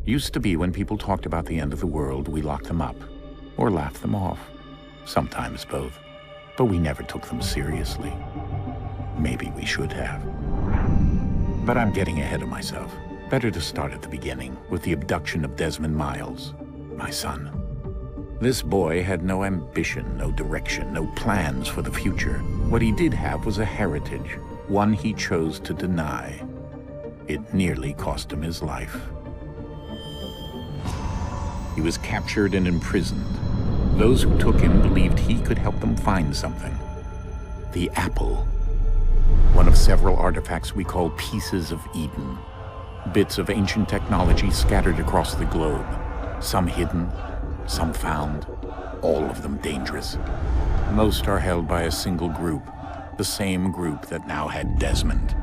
Used to be when people talked about the end of the world, we locked them up, or laughed them off. Sometimes both. But we never took them seriously. Maybe we should have. But I'm getting ahead of myself. Better to start at the beginning, with the abduction of Desmond Miles, my son. This boy had no ambition, no direction, no plans for the future. What he did have was a heritage, one he chose to deny. It nearly cost him his life. He was captured and imprisoned. Those who took him believed he could help them find something. The apple. One of several artifacts we call pieces of Eden. Bits of ancient technology scattered across the globe. Some hidden, some found, all of them dangerous. Most are held by a single group, the same group that now had Desmond.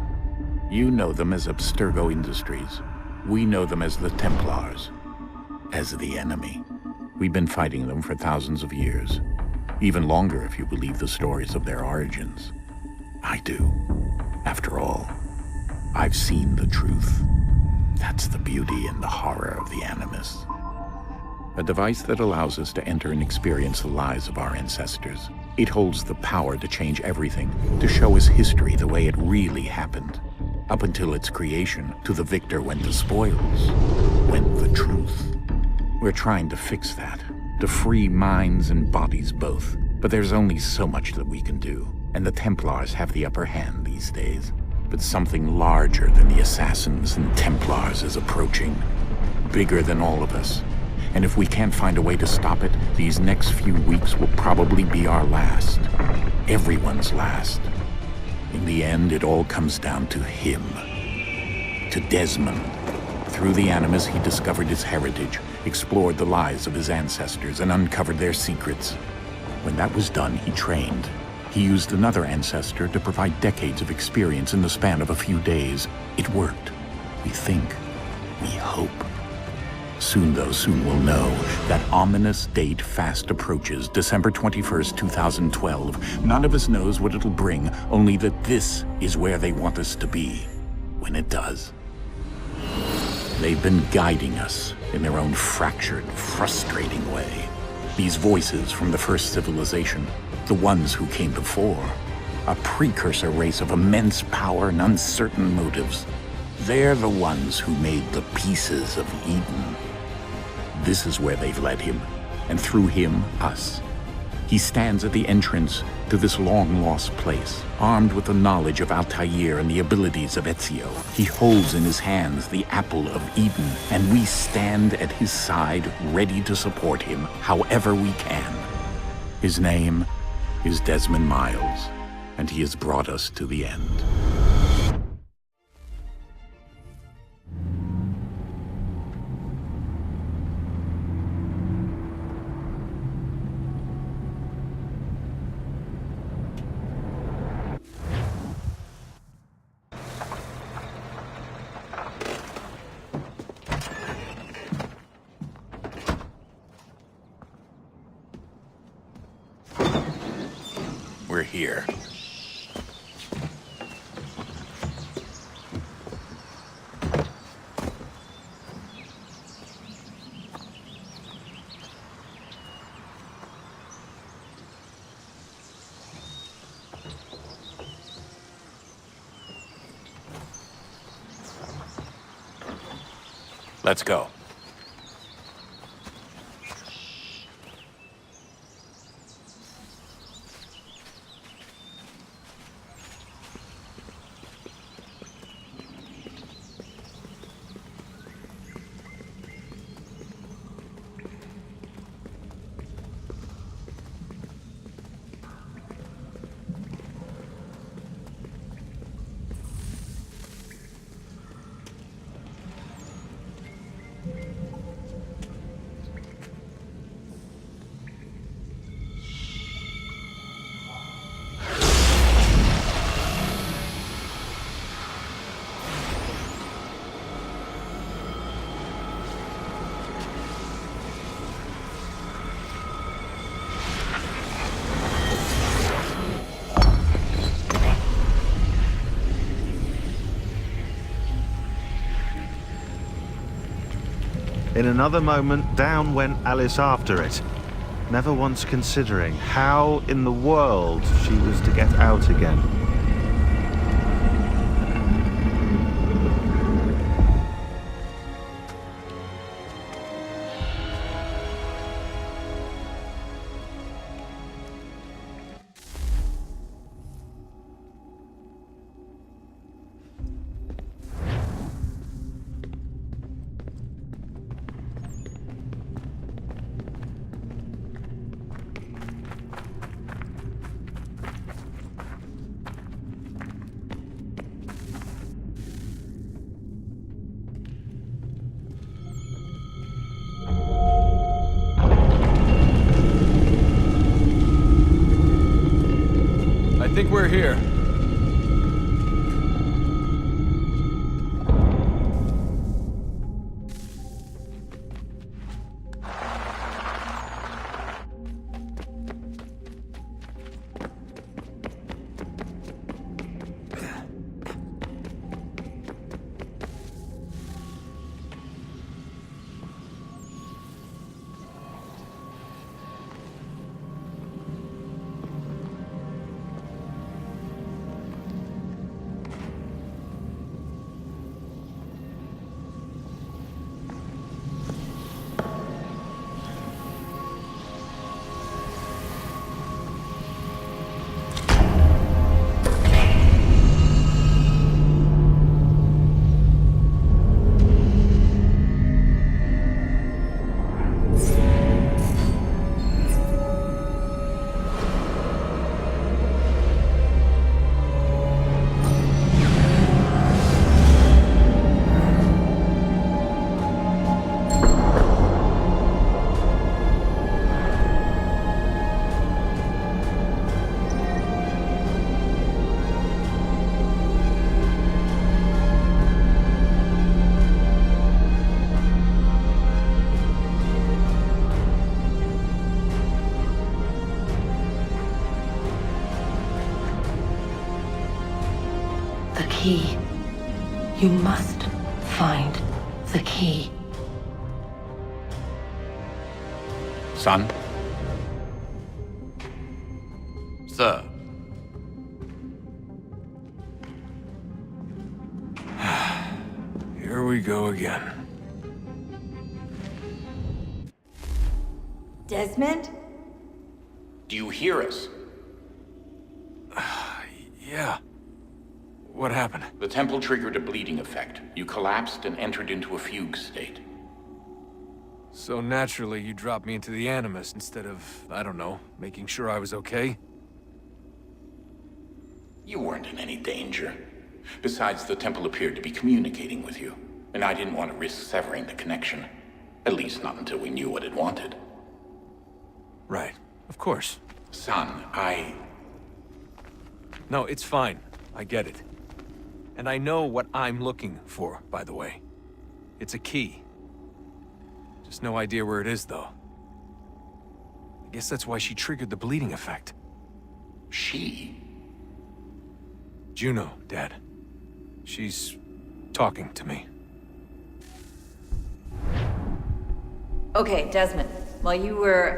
You know them as Abstergo Industries. We know them as the Templars, as the enemy. We've been fighting them for thousands of years, even longer if you believe the stories of their origins. I do. After all, I've seen the truth. That's the beauty and the horror of the Animus. A device that allows us to enter and experience the lives of our ancestors. It holds the power to change everything, to show us history the way it really happened. Up until its creation, to the victor went the spoils, went the truth. We're trying to fix that, to free minds and bodies both. But there's only so much that we can do, and the Templars have the upper hand these days. But something larger than the Assassins and Templars is approaching, bigger than all of us. And if we can't find a way to stop it, these next few weeks will probably be our last. Everyone's last. In the end, it all comes down to him. To Desmond. Through the Animus, he discovered his heritage, explored the lives of his ancestors, and uncovered their secrets. When that was done, he trained. He used another ancestor to provide decades of experience in the span of a few days. It worked. We think. We hope. Soon, though, soon we'll know. That ominous date fast approaches, December 21st, 2012. None of us knows what it'll bring, only that this is where they want us to be, when it does. They've been guiding us in their own fractured, frustrating way. These voices from the first civilization, the ones who came before, a precursor race of immense power and uncertain motives. They're the ones who made the pieces of Eden. This is where they've led him, and through him, us. He stands at the entrance to this long-lost place, armed with the knowledge of Altair and the abilities of Ezio. He holds in his hands the apple of Eden, and we stand at his side, ready to support him however we can. His name is Desmond Miles, and he has brought us to the end. We're here. Let's go. In another moment, down went Alice after it, never once considering how in the world she was to get out again. I think we're here. The key. You must find the key. Son? Sir. Here we go again. Desmond? Do you hear us? Yeah. What happened? The temple triggered a bleeding effect. You collapsed and entered into a fugue state. So naturally, you dropped me into the Animus instead of, I don't know, making sure I was okay? You weren't in any danger. Besides, the temple appeared to be communicating with you, and I didn't want to risk severing the connection. At least not until we knew what it wanted. Right. Of course. Son, No, it's fine. I get it. And I know what I'm looking for, by the way. It's a key. Just no idea where it is, though. I guess that's why she triggered the bleeding effect. She? Juno, Dad. She's talking to me. Okay, Desmond. While you were,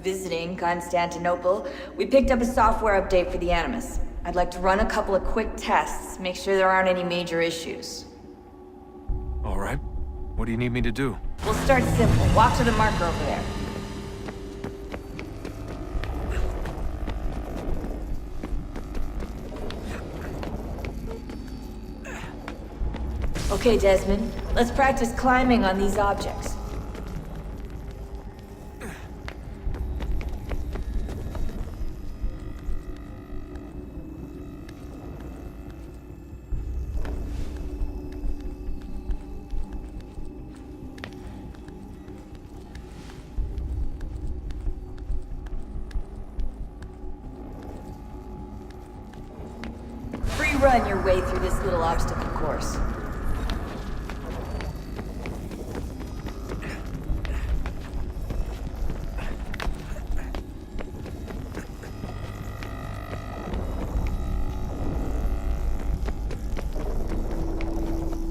visiting Constantinople, we picked up a software update for the Animus. I'd like to run a couple of quick tests, make sure there aren't any major issues. All right. What do you need me to do? We'll start simple. Walk to the marker over there. Okay, Desmond. Let's practice climbing on these objects. Run your way through this little obstacle course.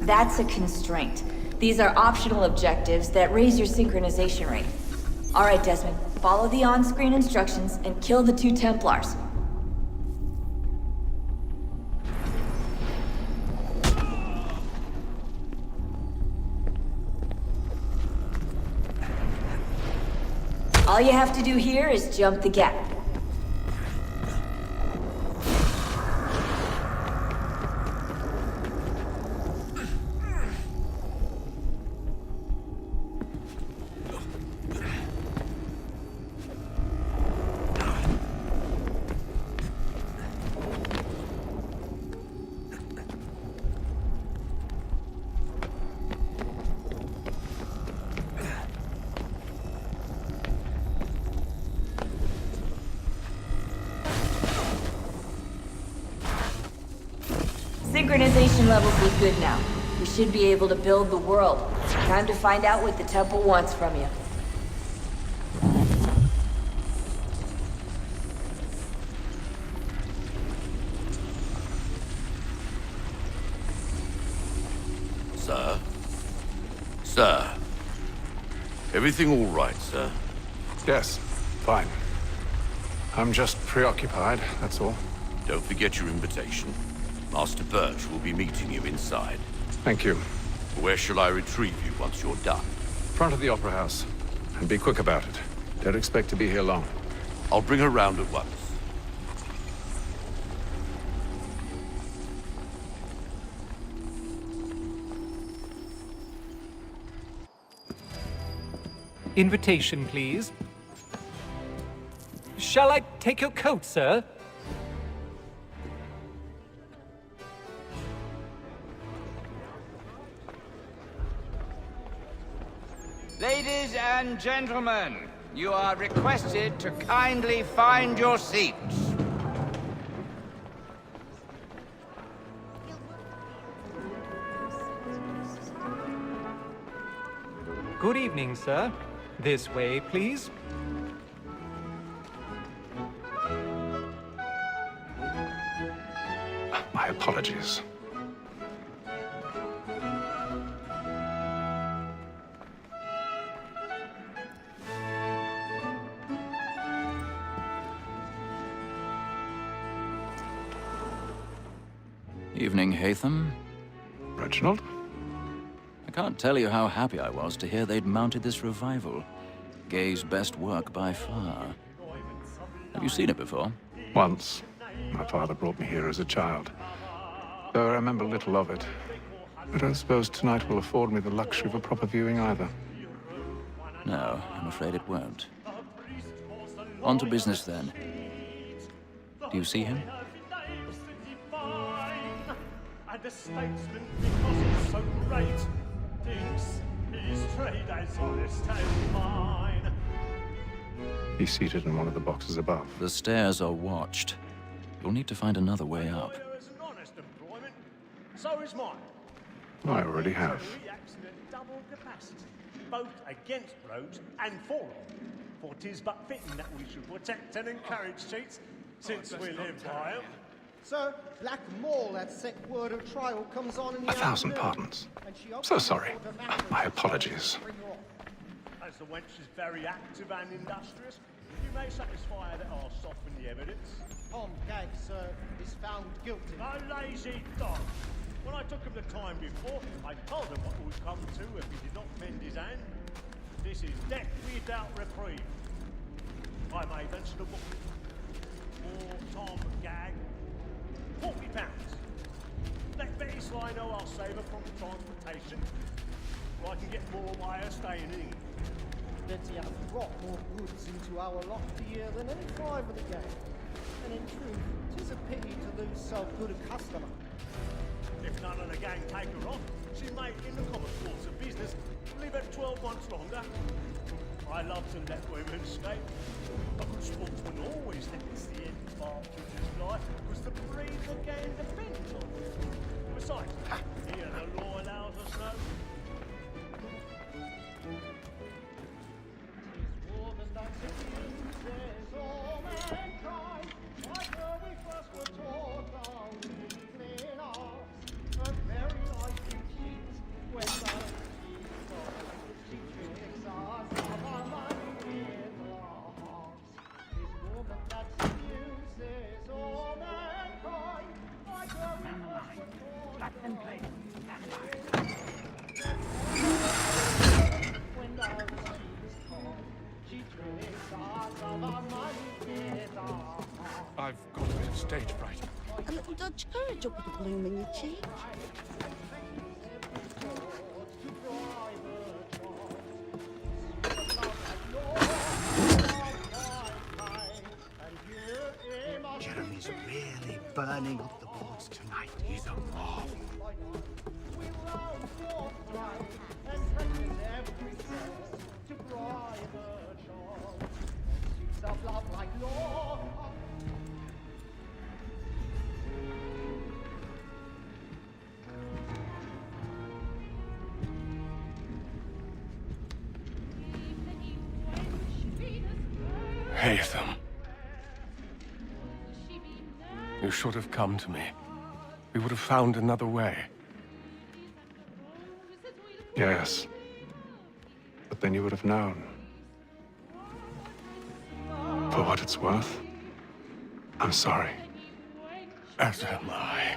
That's a constraint. These are optional objectives that raise your synchronization rate. Alright, Desmond, follow the on-screen instructions and kill the 2 Templars. All you have to do here is jump the gap. Synchronization levels look good now. We should be able to build the world. Time to find out what the temple wants from you. Sir? Sir? Everything all right, sir? Yes, fine. I'm just preoccupied, that's all. Don't forget your invitation. Master Birch will be meeting you inside. Thank you. Where shall I retrieve you once you're done? Front of the Opera House. And be quick about it. Don't expect to be here long. I'll bring her round at once. Invitation, please. Shall I take your coat, sir? Ladies and gentlemen, you are requested to kindly find your seats. Good evening, sir. This way, please. My apologies. Evening, Hatham. Reginald? I can't tell you how happy I was to hear they'd mounted this revival. Gay's best work by far. Have you seen it before? Once. My father brought me here as a child. Though I remember little of it. I don't suppose tonight will afford me the luxury of a proper viewing either. No, I'm afraid it won't. On to business then. Do you see him? And the statesman, because he's so great, thinks his trade as honest as mine. He's seated in one of the boxes above. The stairs are watched. You'll need to find another way up. It's an honest employment, so is mine. I already have. We accident double capacity, both against rogues and for them. For 'tis but fitting that we should protect and encourage cheats, since we live by 'em. Sir, Black Mall, that sick word of trial comes on in the 1,000 afternoon. pardons. So sorry. My apologies. As the wench is very active and industrious, you may satisfy her that I'll soften the evidence. Tom Gag, sir, is found guilty. A lazy dog. When I took him the time before, I told him what would come to if he did not mend his hand. This is death without reprieve. I may mention a book. For Tom Gag, £40. Let Betty Sly know I'll save her from transportation, or I can get more wire staying in. Betty has brought more goods into our loft here than any five of the gang. And in truth, 'tis a pity to lose so good a customer. If none of the gang take her off, she may, in the common course of business, live at 12 months longer. I love to let women escape. A good sportsman always lets the end partridge's life, because the breed the gang depends on. Besides, here the law allows us no. I've got a bit of stage fright. A little Dutch courage will put a bloom in your cheek. Jeremy's really burning up the boards tonight. He's a mob. Haytham. You should have come to me. We would have found another way. Yes. But then you would have known. For what it's worth, I'm sorry. As am I.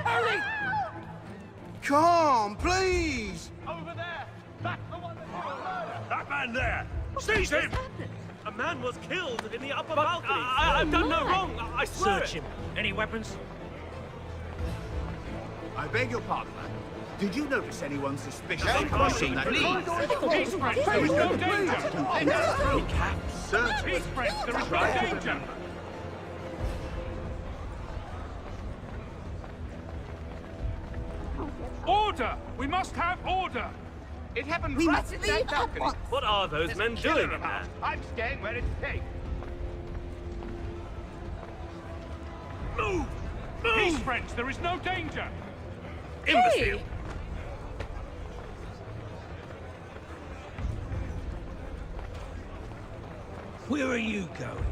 Hurry! Come, please! Over there! That's the one that man there! Seize him! A man was killed in the upper balcony. I've done no wrong. I swear. Search him. Any weapons? I beg your pardon, man. Did you notice anyone suspicious? Don't rush him, please. Peace, friends. There is no danger. Search. Peace, friends. There is no danger. Order! We must have order! It happened We right must at leave that balcony. at once. What are those There's men a killer doing? about. I'm staying where it's safe. Move! Peace, friends! There is no danger! Imbecile! Where are you going?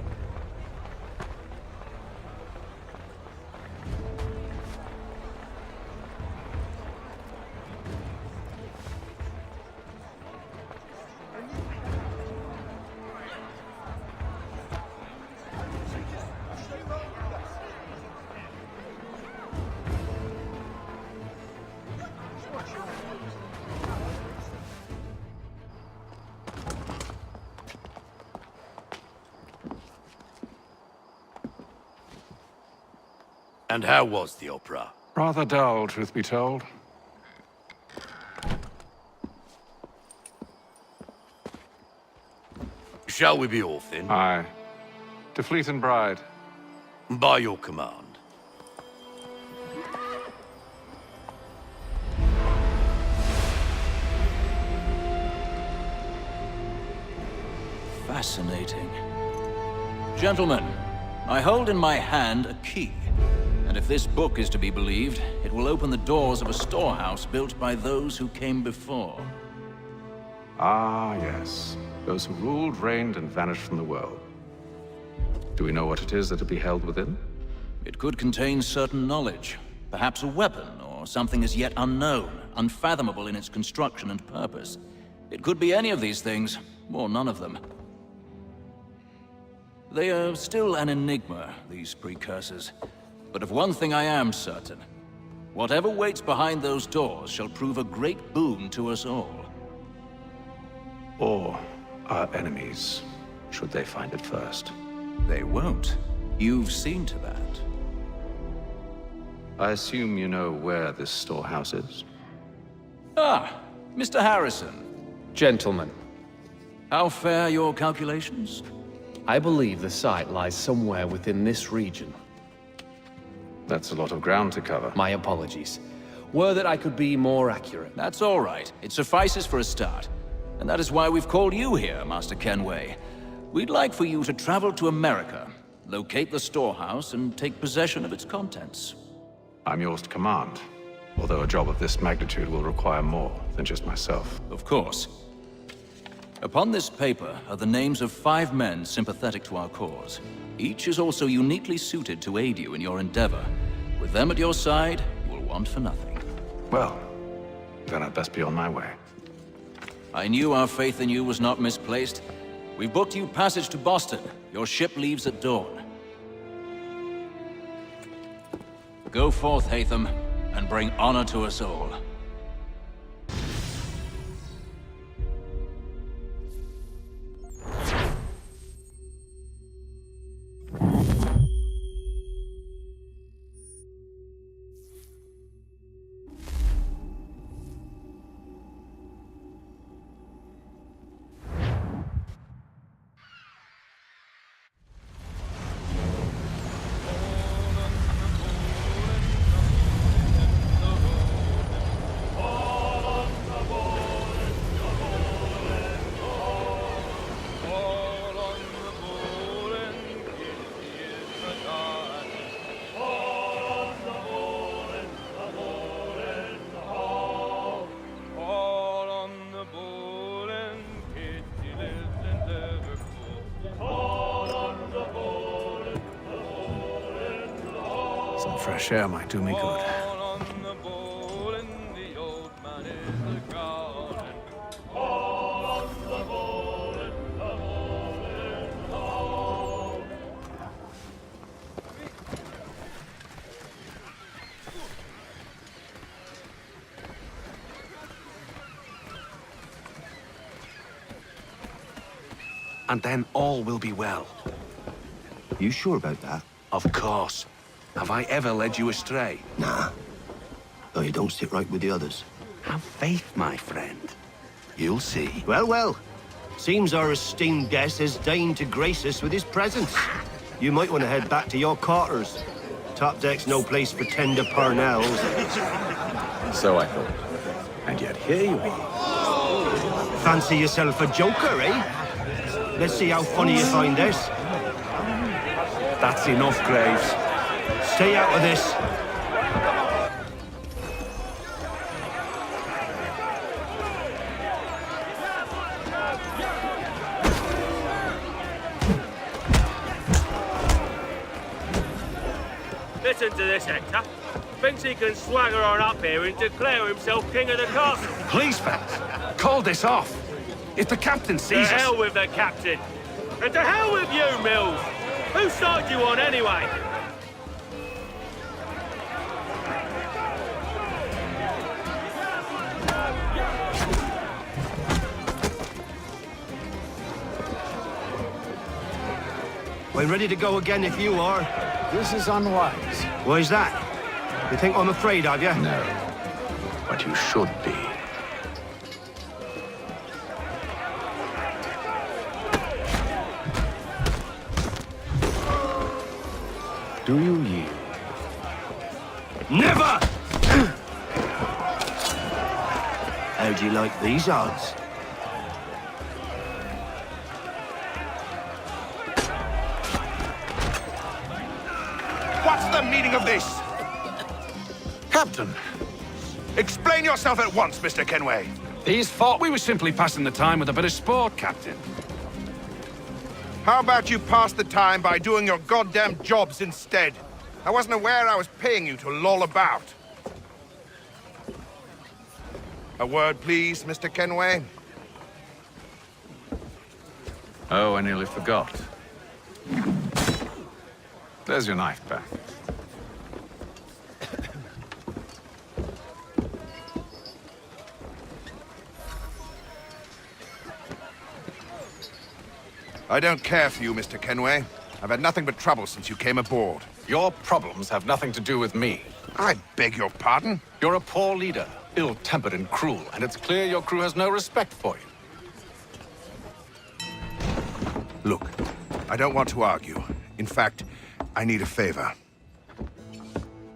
And how was the opera? Rather dull, truth be told. Shall we be off then? Aye. To Fleet and Bride. By your command. Fascinating. Gentlemen, I hold in my hand a key. And if this book is to be believed, it will open the doors of a storehouse built by those who came before. Ah, yes. Those who ruled, reigned, and vanished from the world. Do we know what it is that will be held within? It could contain certain knowledge. Perhaps a weapon, or something as yet unknown, unfathomable in its construction and purpose. It could be any of these things, or none of them. They are still an enigma, these precursors. But of one thing I am certain. Whatever waits behind those doors shall prove a great boon to us all. Or our enemies, should they find it first. They won't. You've seen to that. I assume you know where this storehouse is? Ah, Mr. Harrison. Gentlemen, How fare your calculations? I believe the site lies somewhere within this region. That's a lot of ground to cover. My apologies. were that I could be more accurate. That's all right. It suffices for a start. And that is why we've called you here, Master Kenway. We'd like for you to travel to America, locate the storehouse, and take possession of its contents. I'm yours to command, although a job of this magnitude will require more than just myself. Of course. Upon this paper are the names of 5 men sympathetic to our cause. Each is also uniquely suited to aid you in your endeavor. With them at your side, you will want for nothing. Well, then I'd best be on my way. I knew our faith in you was not misplaced. We've booked you passage to Boston. Your ship leaves at dawn. Go forth, Hatham, and bring honor to us all. Some fresh air might do me good. And then all will be well. You sure about that? Of course. Have I ever led you astray? Nah. Though you don't sit right with the others. Have faith, my friend. You'll see. Well, well. Seems our esteemed guest has deigned to grace us with his presence. You might want to head back to your quarters. Top deck's no place for tender parnells. So I thought. And yet here you are. Fancy yourself a joker, eh? Let's see how funny you find this. That's enough, Graves. Stay out of this. Listen to this, Hector. Thinks he can swagger on up here and declare himself king of the castle. Please, fellas, call this off. If the captain sees us... To hell with the captain. And to hell with you, Mills. Whose side you on, anyway? We're ready to go again if you are. This is unwise. Why's that? You think I'm afraid of you? No. But you should be. Do you yield? Never! How'd you like these odds? What's the meaning of this? Captain! Explain yourself at once, Mr. Kenway. He's thought we were simply passing the time with a bit of sport, Captain. How about you pass the time by doing your goddamn jobs instead? I wasn't aware I was paying you to loll about. A word, please, Mr. Kenway. Oh, I nearly forgot. There's your knife back. I don't care for you, Mr. Kenway. I've had nothing but trouble since you came aboard. Your problems have nothing to do with me. I beg your pardon? You're a poor leader, ill-tempered and cruel, and it's clear your crew has no respect for you. Look, I don't want to argue. In fact, I need a favor.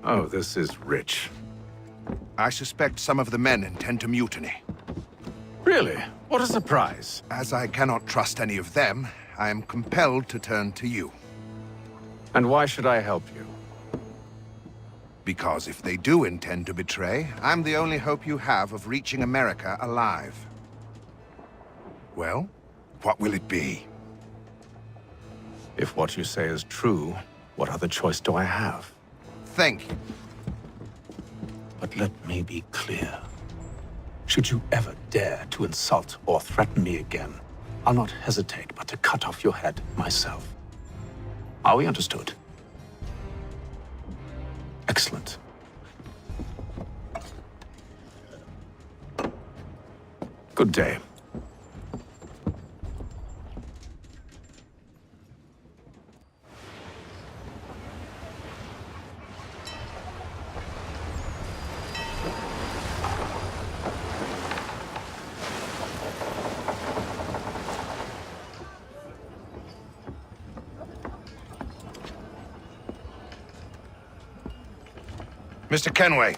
Oh, this is rich. I suspect some of the men intend to mutiny. Really? What a surprise. As I cannot trust any of them, I am compelled to turn to you. And why should I help you? Because if they do intend to betray, I'm the only hope you have of reaching America alive. Well, what will it be? If what you say is true, what other choice do I have? Thank you. But let me be clear. Should you ever dare to insult or threaten me again, I'll not hesitate but to cut off your head myself. Are we understood? Excellent. Good day. Mr. Kenway.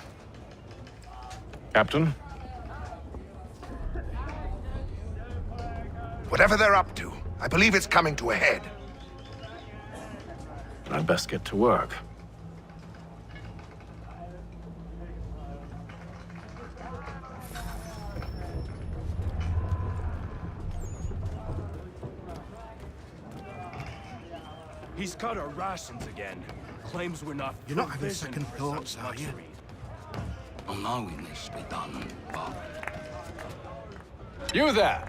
Captain? Whatever they're up to, I believe it's coming to a head. I'd best get to work. He's cut our rations again. Claims we're not. You're not having second thoughts, are you? I know it needs to be done, but... You there!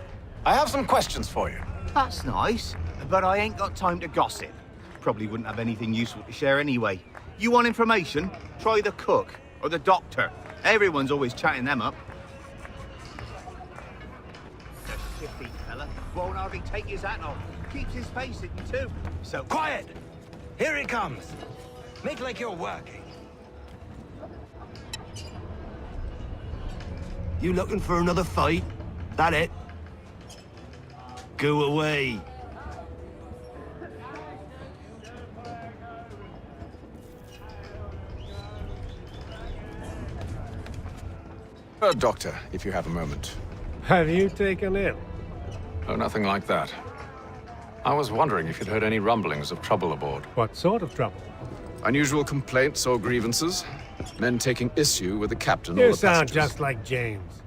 I have some questions for you. That's nice, but I ain't got time to gossip. Probably wouldn't have anything useful to share anyway. You want information? Try the cook or the doctor. Everyone's always chatting them up. The shifty fella won't hardly take his hat off. Keeps his face hidden too. So Quiet! Here he comes. Make like you're working. You looking for another fight? That it? Go away. Doctor, if you have a moment. Have you taken ill? Oh, nothing like that. I was wondering if you'd heard any rumblings of trouble aboard. What sort of trouble? Unusual complaints or grievances? Men taking issue with the captain or You the sound passengers? just like James.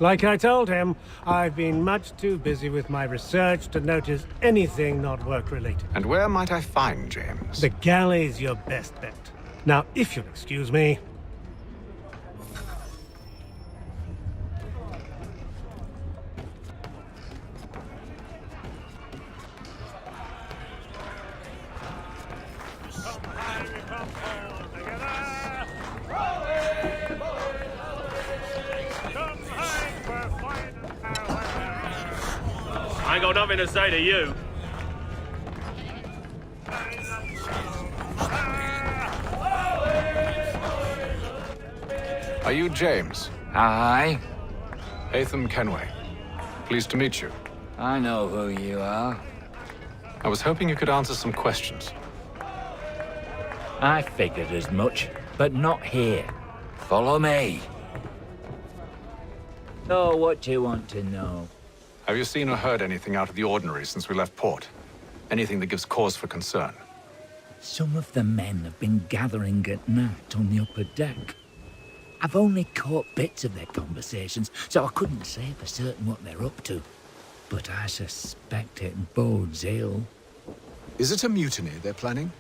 Like I told him, I've been much too busy with my research to notice anything not work-related. And where might I find James? The galley's your best bet. Now, if you'll excuse me... I ain't got nothing to say to you. Are you James? Aye. Hatham Kenway. Pleased to meet you. I know who you are. I was hoping you could answer some questions. I figured as much, but not here. Follow me. So what do you want to know? Have you seen or heard anything out of the ordinary since we left port? Anything that gives cause for concern? Some of the men have been gathering at night on the upper deck. I've only caught bits of their conversations, so I couldn't say for certain what they're up to. But I suspect it bodes ill. Is it a mutiny they're planning?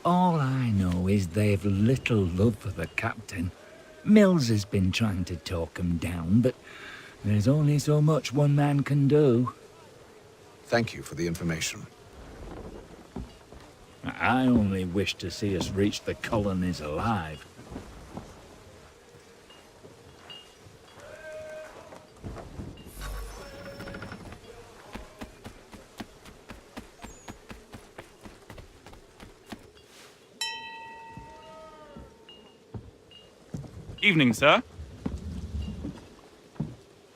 All I know is they've little love for the captain. Mills has been trying to talk him down, but there's only so much one man can do. Thank you for the information. I only wish to see us reach the colonies alive. Evening, sir.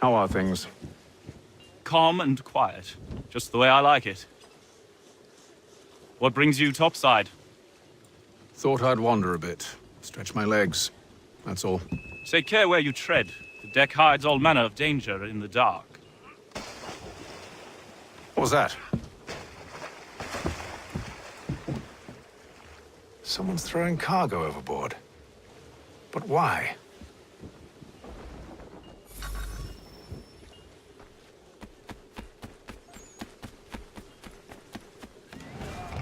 How are things? Calm and quiet. Just the way I like it. What brings you topside? Thought I'd wander a bit. Stretch my legs. That's all. Take care where you tread. The deck hides all manner of danger in the dark. What was that? Someone's throwing cargo overboard. But why?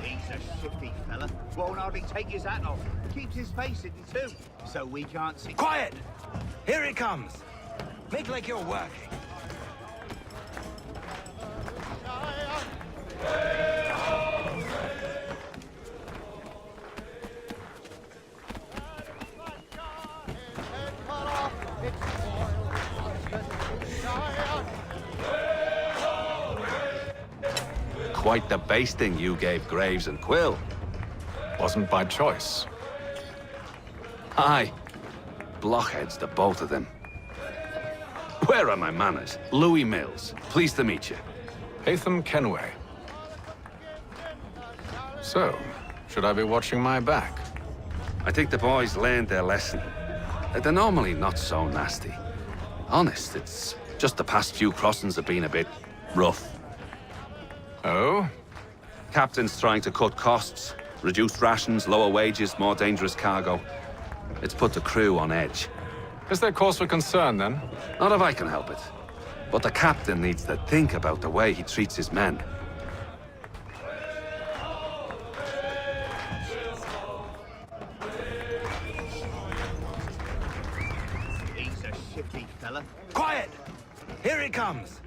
He's a shifty fella. Won't hardly take his hat off. Keeps his face hidden too, so we can't see. Quiet! Here he comes. Make like you're working. Quite the basting you gave Graves and Quill. Wasn't by choice. Aye. Blockheads, the both of them. Where are my manners? Louis Mills. Pleased to meet you. Hatham Kenway. So, should I be watching my back? I think the boys learned their lesson. They're normally not so nasty. Honest, it's just the past few crossings have been a bit rough. Oh? Captain's trying to cut costs. Reduced rations, lower wages, more dangerous cargo. It's put the crew on edge. Is there cause for concern, then? Not if I can help it. But the captain needs to think about the way he treats his men. He's a shifty fella. Quiet! Here he comes.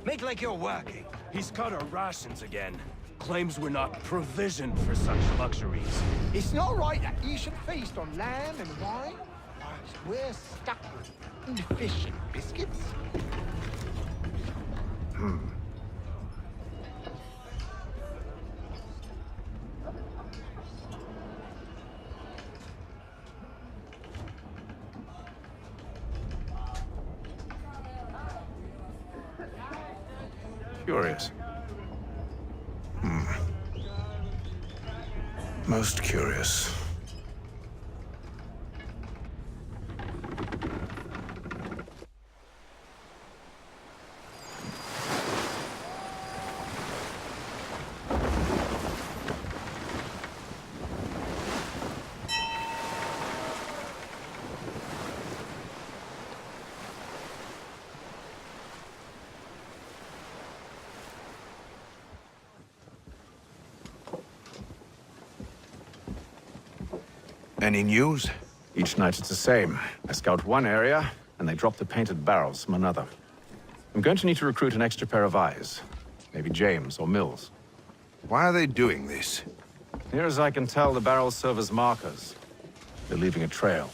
Make like you're working. He's cut our rations again. Claims we're not provisioned for such luxuries. It's not right that you should feast on lamb and wine, whilst we're stuck with fish and biscuits. Curious. Most curious. Any news? Each night it's the same. I scout one area, and they drop the painted barrels from another. I'm going to need to recruit an extra pair of eyes. Maybe James or Mills. Why are they doing this? Near as I can tell, the barrels serve as markers. They're leaving a trail.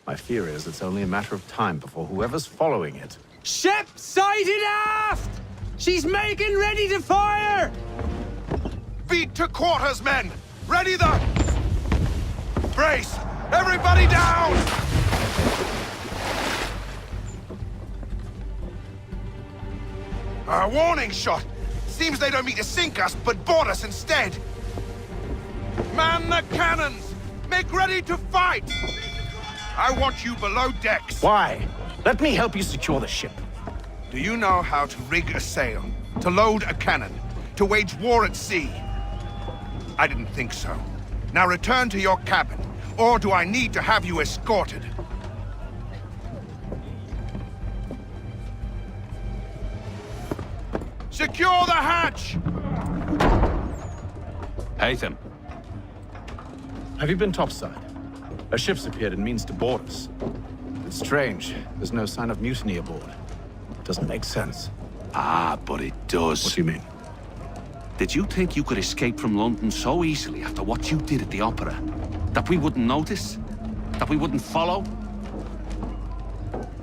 My fear is it's only a matter of time before whoever's following it... Ship sighted aft! She's making ready to fire! Beat to quarters, men! Ready the... Brace! Everybody down! A warning shot! Seems they don't mean to sink us, but board us instead! Man the cannons! Make ready to fight! I want you below decks! Why? Let me help you secure the ship. Do you know how to rig a sail? To load a cannon? To wage war at sea? I didn't think so. Now return to your cabin, or do I need to have you escorted? Secure the hatch! Hatham. Have you been topside? A ship's appeared and means to board us. It's strange. There's no sign of mutiny aboard. Doesn't make sense. Ah, but it does. What do you mean? Did you think you could escape from London so easily after what you did at the opera? That we wouldn't notice? That we wouldn't follow?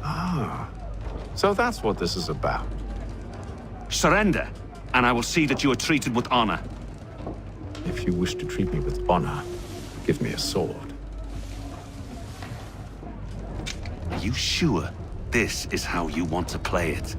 Ah. So that's what this is about. Surrender, and I will see that you are treated with honor. If you wish to treat me with honor, give me a sword. Are you sure this is how you want to play it?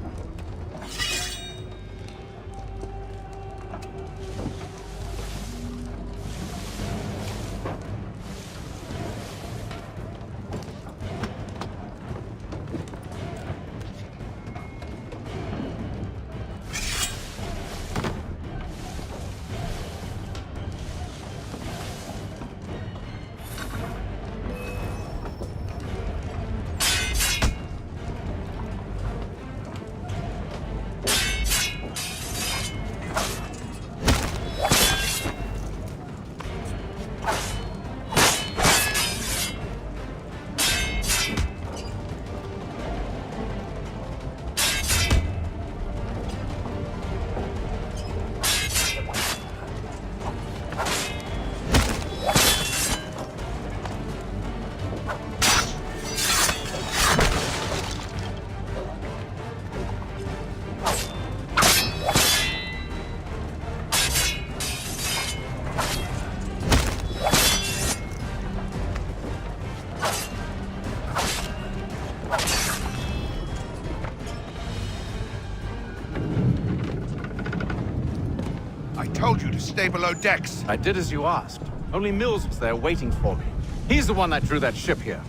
stay below decks. I did as you asked. Only Mills was there waiting for me. He's the one that drew that ship here.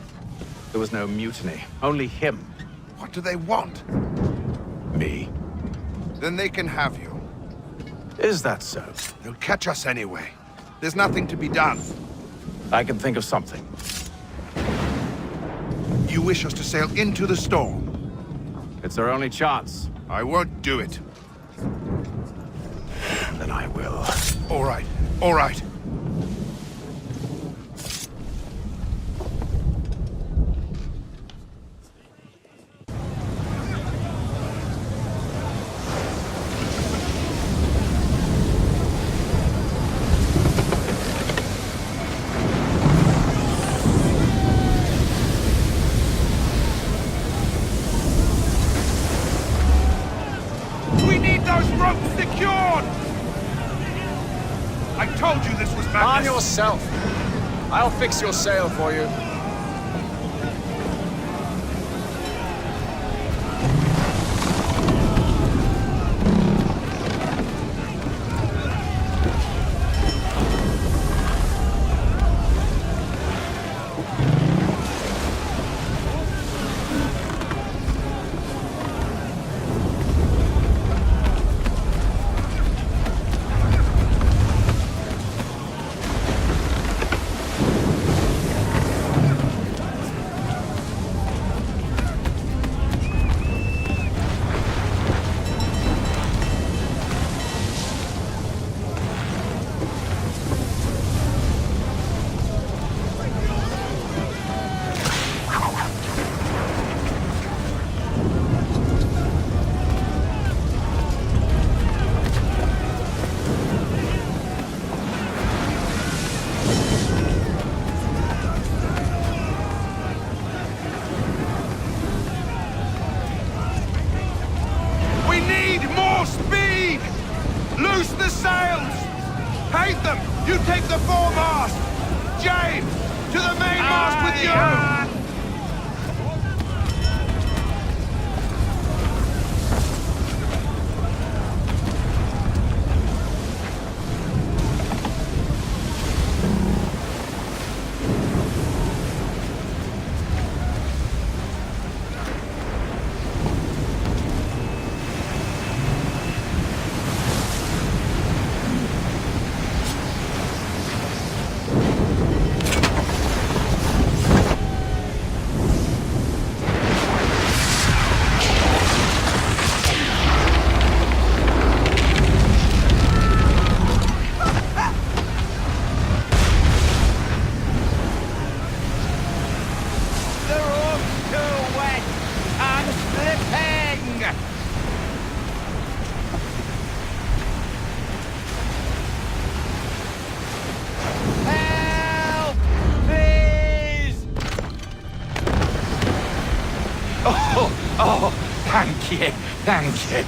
There was no mutiny, only him. What do they want? Me. Then they can have you. Is that so? They'll catch us anyway. There's nothing to be done. I can think of something. You wish us to sail into the storm? It's our only chance. I won't do it. Then I will. All right, all right. We need those ropes secured! I told you this was madness. Arm yourself. I'll fix your sail for you. Loose the sails! Haytham, you take the foremast! James, to the mainmast with you! Oh, thank you, thank you.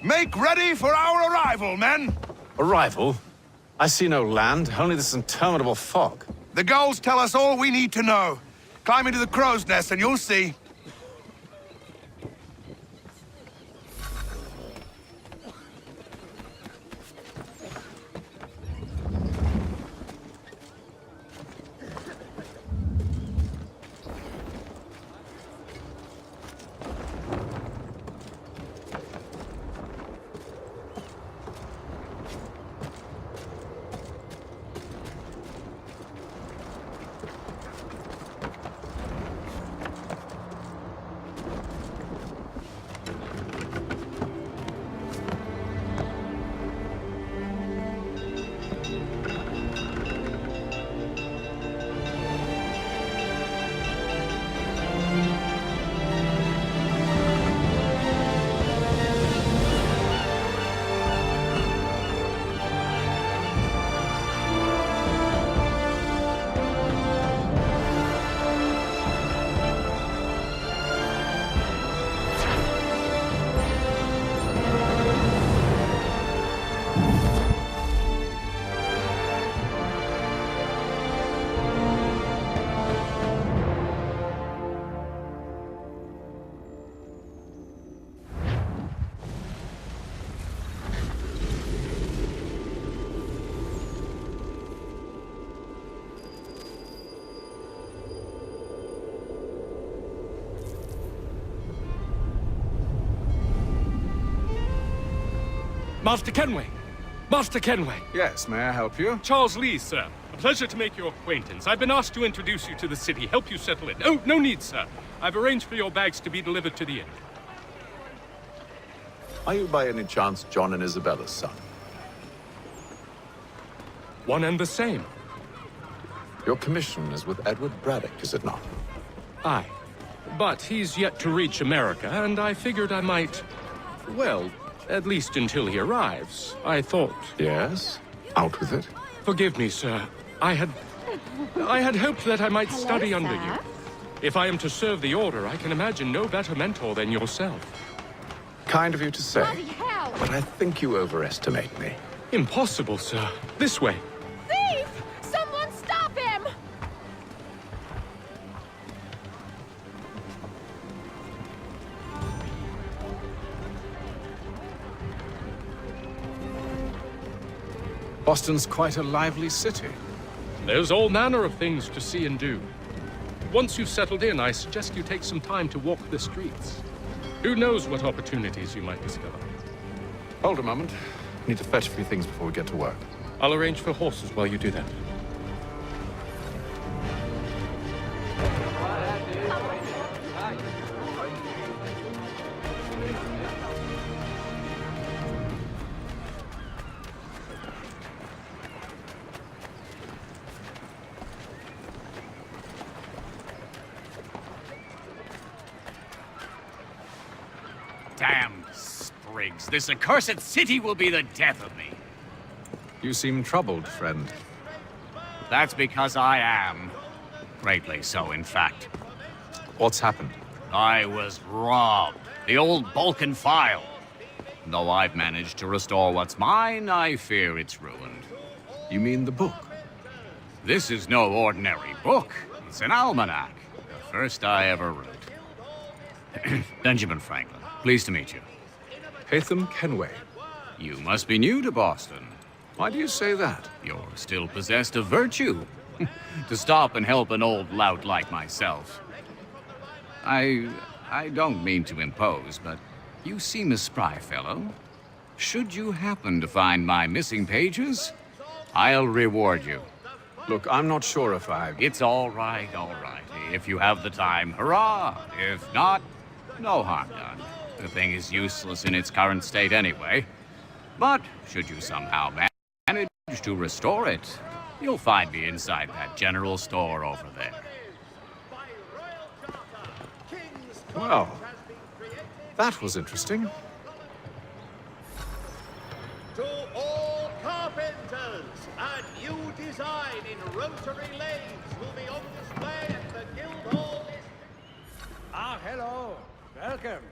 Make ready for our arrival, men! Arrival? I see no land, only this interminable fog. The gulls tell us all we need to know. Climb into the crow's nest and you'll see. Master Kenway! Master Kenway! Yes, may I help you? Charles Lee, sir. A pleasure to make your acquaintance. I've been asked to introduce you to the city, help you settle in. Oh, no need, sir. I've arranged for your bags to be delivered to the inn. Are you by any chance John and Isabella's son? One and the same. Your commission is with Edward Braddock, is it not? Aye. But he's yet to reach America, and I figured I might... Well, at least until he arrives, I thought. Yes? Out with it. Forgive me, sir. I had hoped that I might study under you. If I am to serve the Order, I can imagine no better mentor than yourself. Kind of you to say. But I think you overestimate me. Impossible, sir. This way. Thief! Someone stop him! Boston's quite a lively city. There's all manner of things to see and do. Once you've settled in, I suggest you take some time to walk the streets. Who knows what opportunities you might discover. Hold a moment. Need to fetch a few things before we get to work. I'll arrange for horses while you do that. Damn sprigs. This accursed city will be the death of me. You seem troubled, friend. That's because I am. Greatly so, in fact. What's happened? I was robbed. The old Balkan file. Though I've managed to restore what's mine, I fear it's ruined. You mean the book? This is no ordinary book. It's an almanac. The first I ever wrote. Benjamin Franklin, pleased to meet you. Haytham Kenway. You must be new to Boston. Why do you say that? You're still possessed of virtue. To stop and help an old lout like myself. I don't mean to impose, but you seem a spry fellow. Should you happen to find my missing pages, I'll reward you. Look, I'm not sure if I... It's all right, all right. If you have the time, hurrah! If not, no harm done. The thing is useless in its current state anyway. But should you somehow manage to restore it, you'll find me inside that general store over there. Well, that was interesting. To all carpenters, a new design in rotary lathes will be on display at the Guildhall. Ah, hello. Welcome.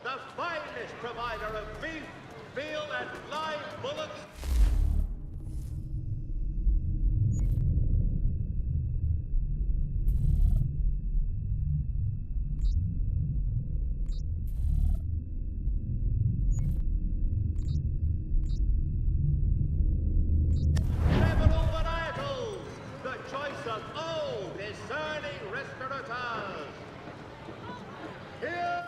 The finest provider of beef, veal, and live bullocks. Several varietals. The choice of old, discerning restaurateurs. Here.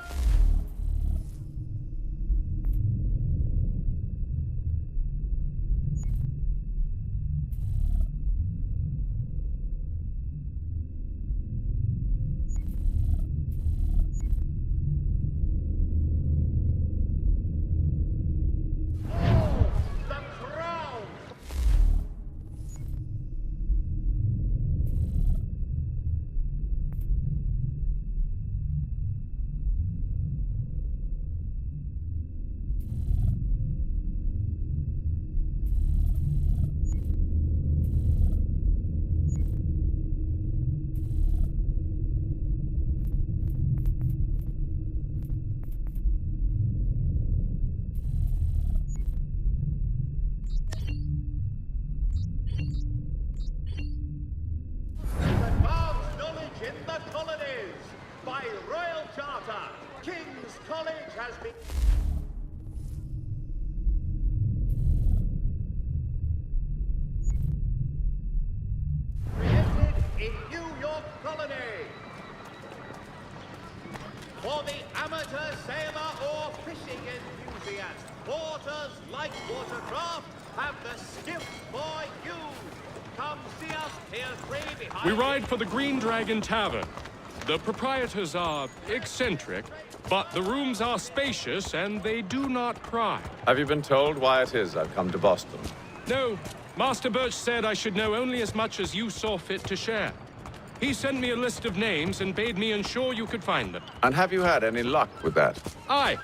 By royal charter, King's College has been... created in New York Colony. For the amateur sailor or fishing enthusiast, Porter's light watercraft have the skiff for you. Come see us, Pier 3 behind... We ride for the Green Dragon Tavern. The proprietors are eccentric, but the rooms are spacious and they do not cry. Have you been told why it is I've come to Boston? No, Master Birch said I should know only as much as you saw fit to share. He sent me a list of names and bade me ensure you could find them. And have you had any luck with that? Aye.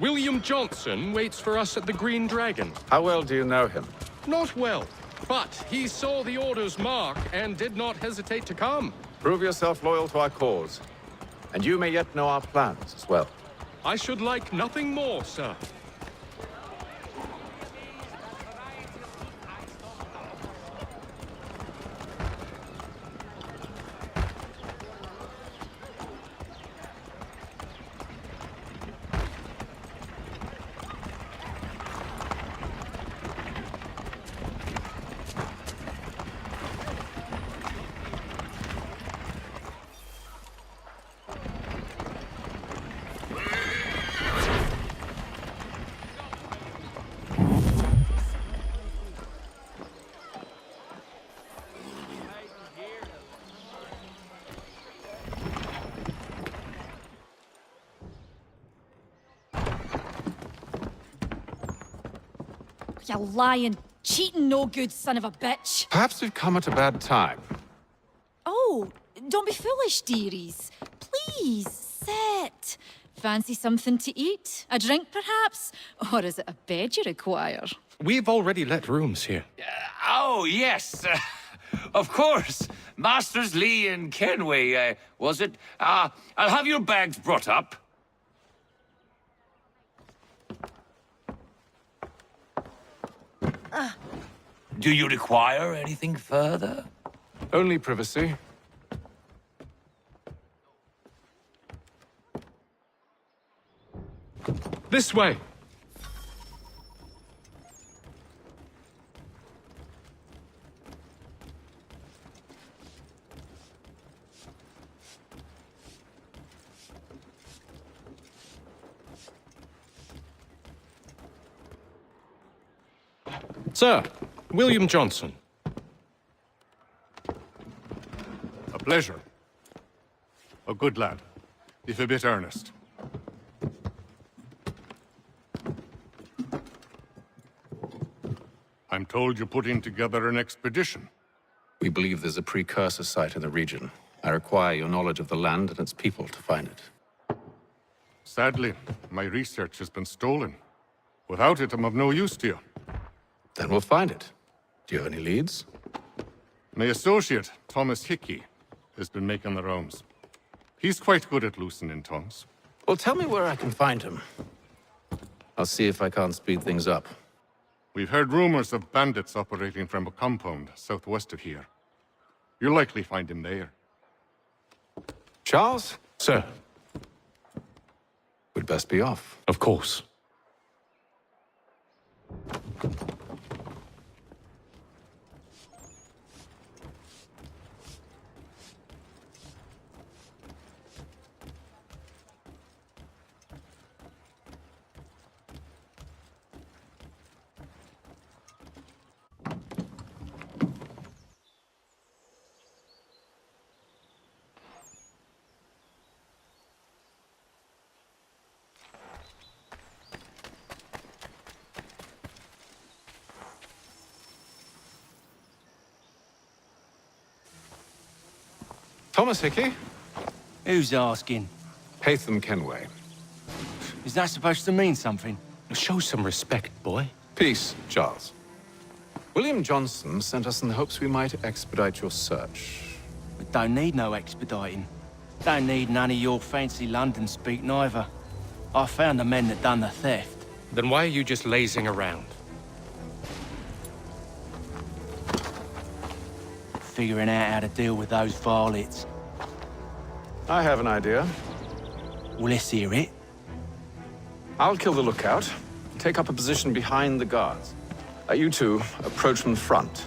William Johnson waits for us at the Green Dragon. How well do you know him? Not well, but he saw the order's mark and did not hesitate to come. Prove yourself loyal to our cause, and you may yet know our plans as well. I should like nothing more, sir. You lying, cheating, no good son of a bitch. Perhaps we've come at a bad time. Oh, don't be foolish, dearies. Please, sit. Fancy something to eat? A drink, perhaps? Or is it a bed you require? We've already let rooms here. Oh, yes. Of course. Masters Lee and Kenway, was it? I'll have your bags brought up. Do you require anything further? Only privacy. This way. Sir, William Johnson. A pleasure. A good lad, if a bit earnest. I'm told you're putting together an expedition. We believe there's a precursor site in the region. I require your knowledge of the land and its people to find it. Sadly, my research has been stolen. Without it, I'm of no use to you. Then we'll find it. Do you have any leads? My associate, Thomas Hickey, has been making the rounds. He's quite good at loosening tongues. Well, tell me where I can find him. I'll see if I can't speed things up. We've heard rumors of bandits operating from a compound southwest of here. You'll likely find him there. Charles? Sir. We'd best be off. Of course. Thomas Hickey? Who's asking? Haytham Kenway. Is that supposed to mean something? Show some respect, boy. Peace, Charles. William Johnson sent us in the hopes we might expedite your search. We don't need no expediting. Don't need none of your fancy London speak neither. I found the men that done the theft. Then why are you just lazing around? Figuring out how to deal with those varlets. I have an idea. Well, let's hear it. I'll kill the lookout, take up a position behind the guards. You two approach from the front.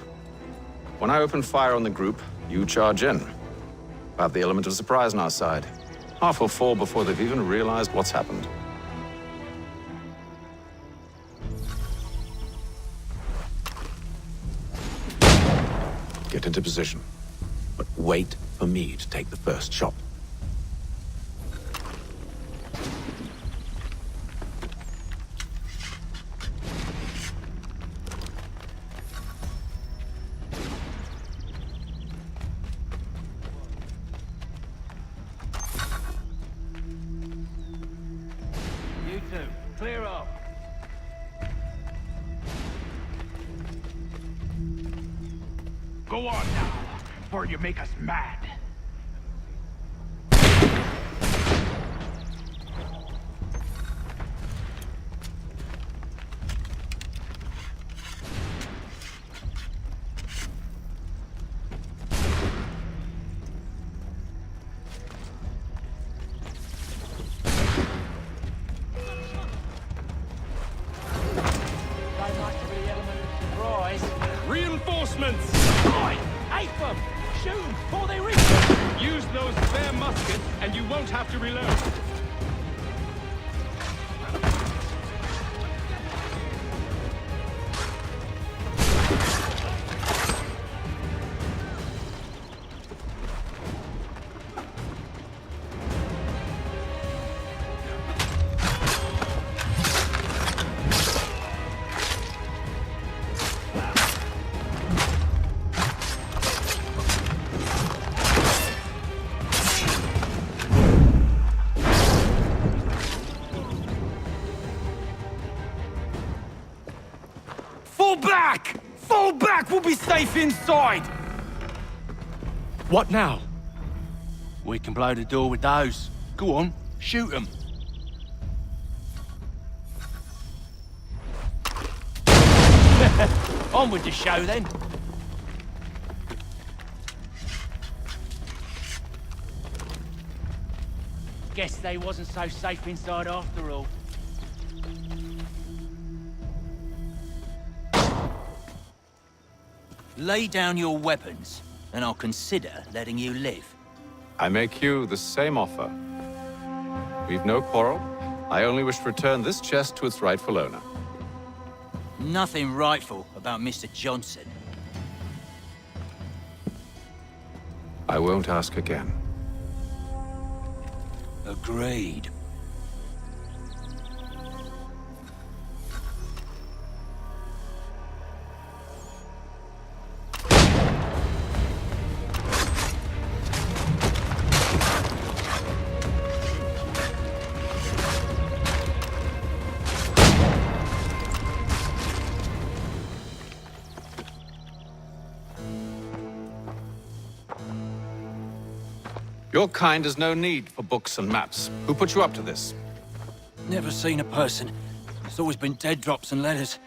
When I open fire on the group, you charge in. We'll have the element of surprise on our side. Half will fall before they've even realized what's happened. Get into position, but wait for me to take the first shot. You two, clear off. Go on now, before you make us mad. Reinforcements! Right! Ape them! Shoot them before they reach them! Use those spare muskets, and you won't have to reload. Fall back! Fall back! We'll be safe inside! What now? We can blow the door with those. Go on, shoot them. On with the show then. Guess they wasn't so safe inside after all. Lay down your weapons, and I'll consider letting you live. I make you the same offer. We've no quarrel. I only wish to return this chest to its rightful owner. Nothing rightful about Mr. Johnson. I won't ask again. Agreed. Your kind has no need for books and maps. Who put you up to this? Never seen a person. It's always been dead drops and letters.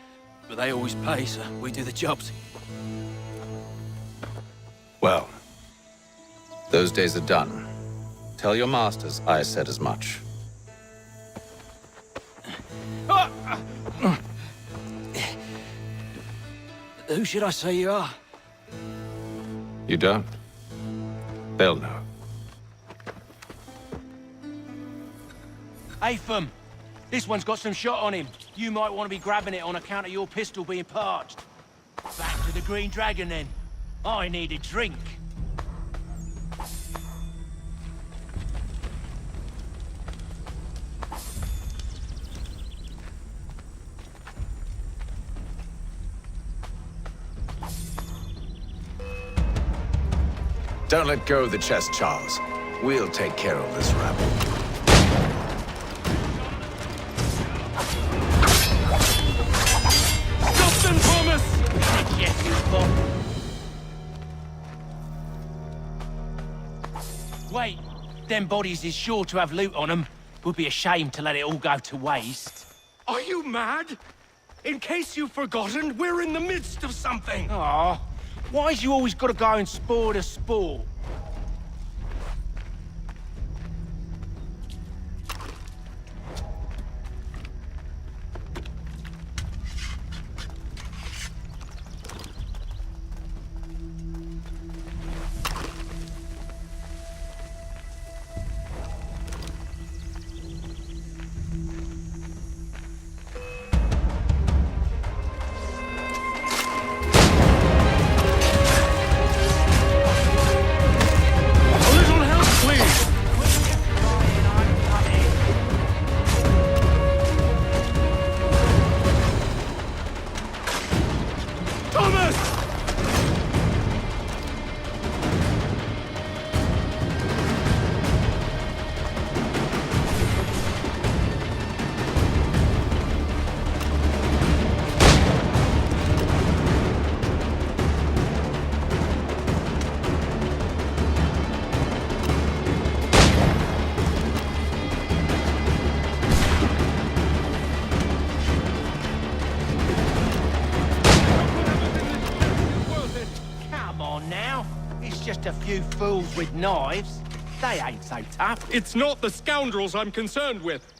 But they always pay, so we do the jobs. Well, those days are done. Tell your masters I said as much. Who should I say you are? You don't? They'll know. Apham, this one's got some shot on him. You might want to be grabbing it on account of your pistol being parched. Back to the Green Dragon, then. I need a drink. Don't let go of the chest, Charles. We'll take care of this rabble. Stop them, Thomas! Yes, you bum. Wait, them bodies is sure to have loot on them. Would be a shame to let it all go to waste. Are you mad? In case you've forgotten, we're in the midst of something! Aw, why's you always gotta go and spoil the sport? few fools with knives. They ain't so tough. It's not the scoundrels I'm concerned with.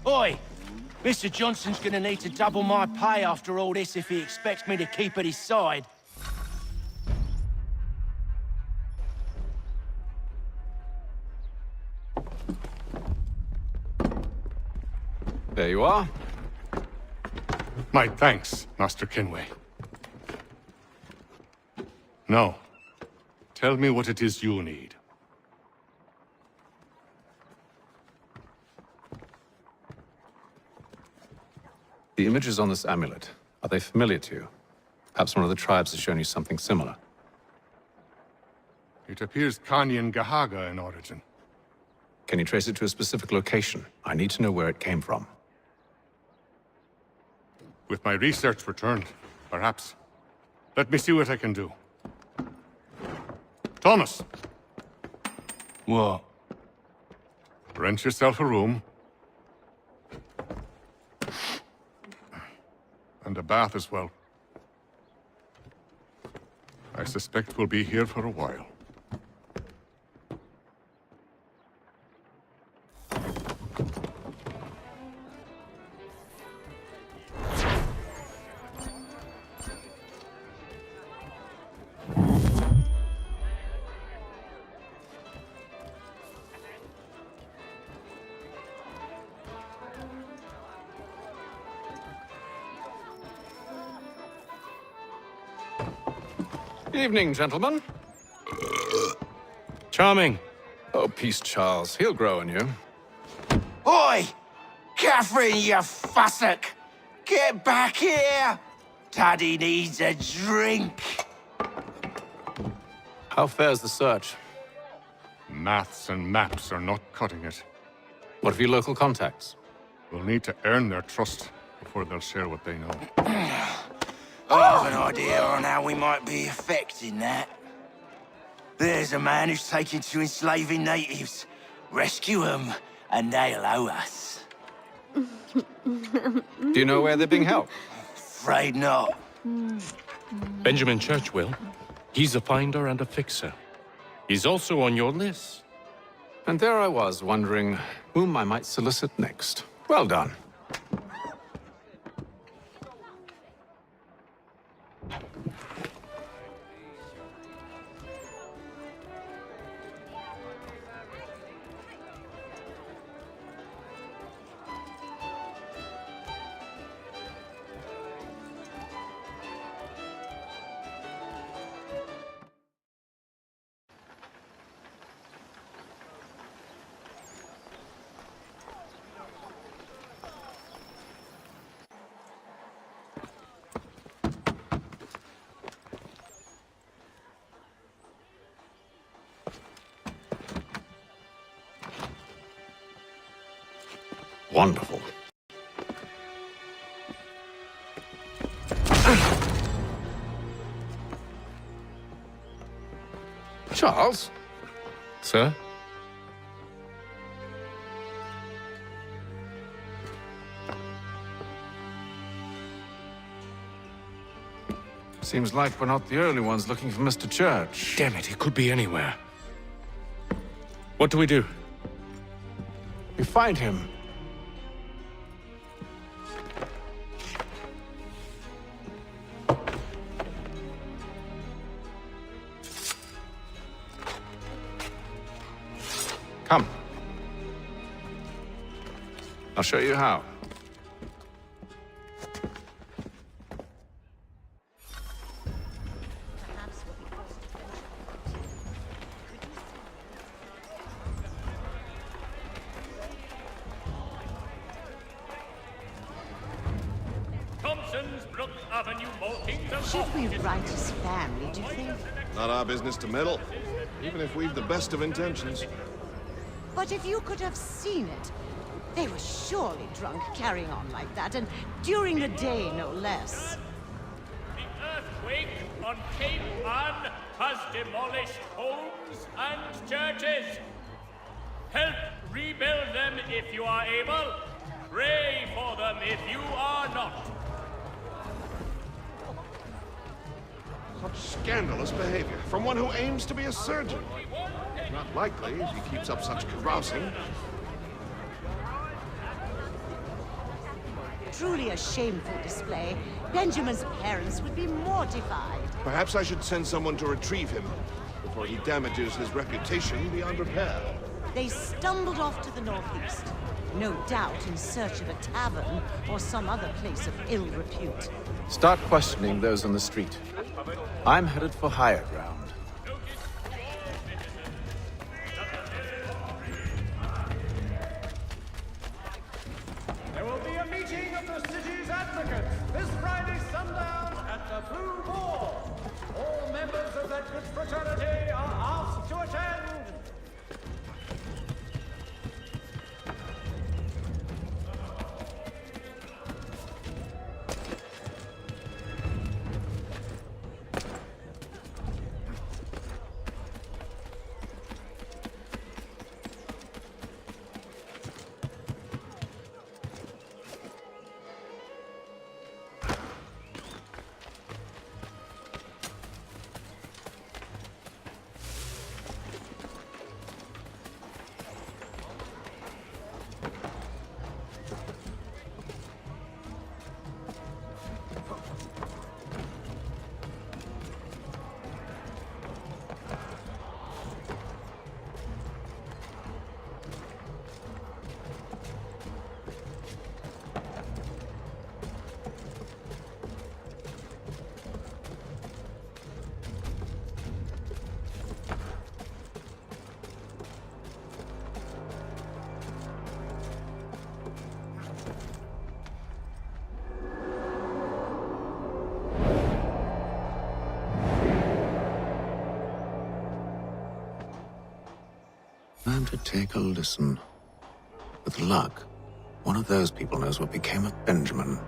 Oi! Mr. Johnson's gonna need to double my pay after all this if he expects me to keep at his side. There you are. My thanks, Master Kenway. Now, tell me what it is you need. The images on this amulet, are they familiar to you? Perhaps one of the tribes has shown you something similar. It appears Kanyan Gahaga in origin. Can you trace it to a specific location? I need to know where it came from. With my research returned, perhaps. Let me see what I can do. Thomas! What? Rent yourself a room. And a bath as well. I suspect we'll be here for a while. Evening, gentlemen. Charming. Oh, peace, Charles. He'll grow on you. Oi! Catherine, you fussock! Get back here! Daddy needs a drink! How fares the search? Maths and maps are not cutting it. What of your local contacts? We'll need to earn their trust before they'll share what they know. I have an idea on how we might be affecting that. There's a man who's taken to enslaving natives. Rescue them, and they'll owe us. Do you know where they're being held? Afraid not. Benjamin Churchwill. He's a finder and a fixer. He's also on your list. And there I was, wondering whom I might solicit next. Well done. Wonderful. Charles? Sir? Seems like we're not the only ones looking for Mr. Church. Damn it, he could be anywhere. What do we do? We find him. Come. I'll show you how. Thompson's Brook Avenue maltings and Should we write his family, do you think? Not our business to meddle, even if we've the best of intentions. But if you could have seen it, they were surely drunk carrying on like that, and during the day, no less. The earthquake on Cape Ann has demolished homes and churches. Help rebuild them if you are able. Pray for them if you are not. Such scandalous behavior from one who aims to be a surgeon. Not likely if he keeps up such carousing. Truly a shameful display. Benjamin's parents would be mortified. Perhaps I should send someone to retrieve him before he damages his reputation beyond repair. They stumbled off to the northeast, no doubt in search of a tavern or some other place of ill repute. Start questioning those on the street. I'm headed for higher ground. There will be a meeting of the city's advocates this Friday sundown at the Blue Boar. All members of that good fraternity are asked to attend. Time to take a listen. With luck, one of those people knows what became of Benjamin.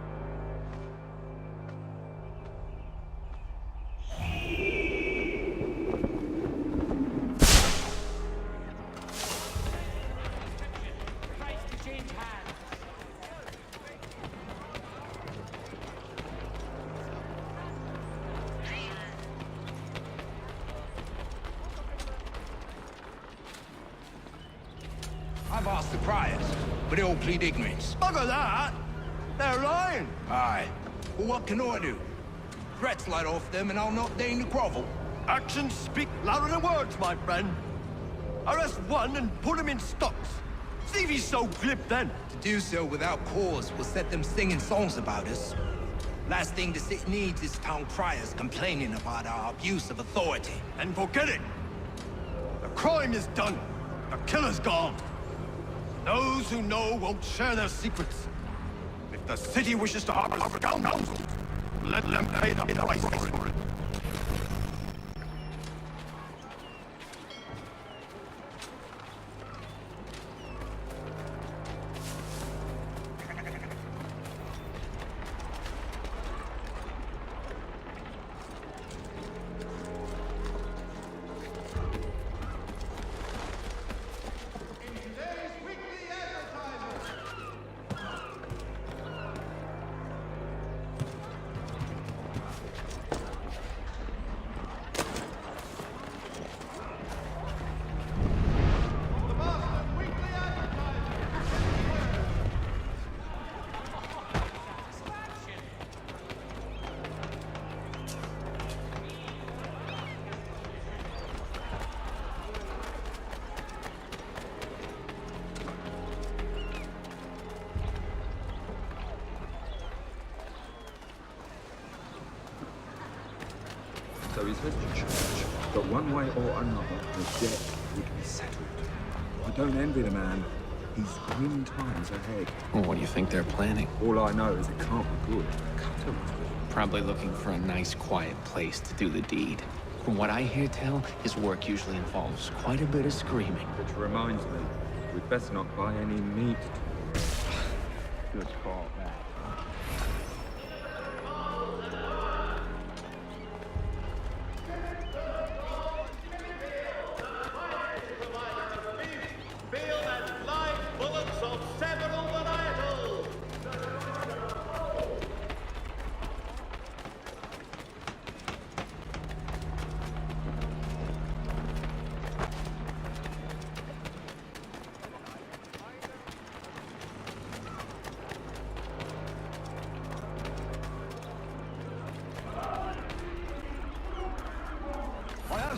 I've asked the criers, but they all plead ignorance. Bugger that! They're lying! Aye. Well, what can I do? Threats light off them and I'll not deign to grovel. Actions speak louder than words, my friend. Arrest one and put him in stocks. See if he's so glib then. To do so without cause will set them singing songs about us. Last thing the city needs is town criers complaining about our abuse of authority. And forget it. The crime is done. The killer's gone. Those who know won't share their secrets. If the city wishes to harbor a council, let them pay the price for it. is head to church, but one way or another, the debt would be settled. I don't envy the man. He's grim times ahead. Well, what do you think they're planning? All I know is it can't be good. Cutter must be. Probably looking for a nice, quiet place to do the deed. From what I hear tell, his work usually involves quite a bit of screaming. Which reminds me, we'd best not buy any meat. Good call, that.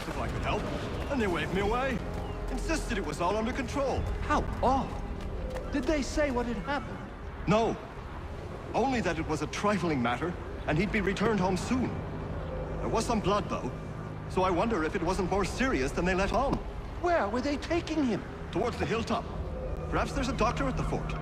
If I could help, and they waved me away. Insisted it was all under control. How odd. Did they say what had happened? No. Only that it was a trifling matter, and he'd be returned home soon. There was some blood, though, so I wonder if it wasn't more serious than they let on. Where were they taking him? Towards the hilltop. Perhaps there's a doctor at the fort.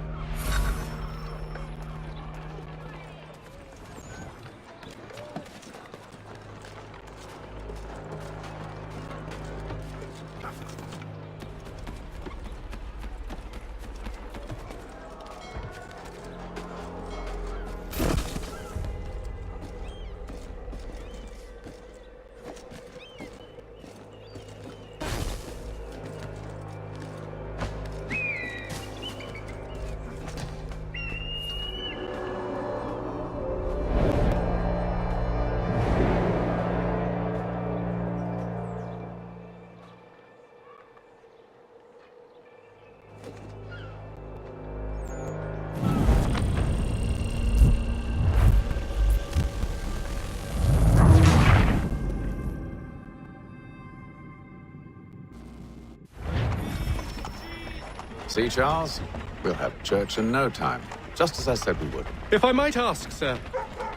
See, Charles? We'll have church in no time, just as I said we would. If I might ask, sir,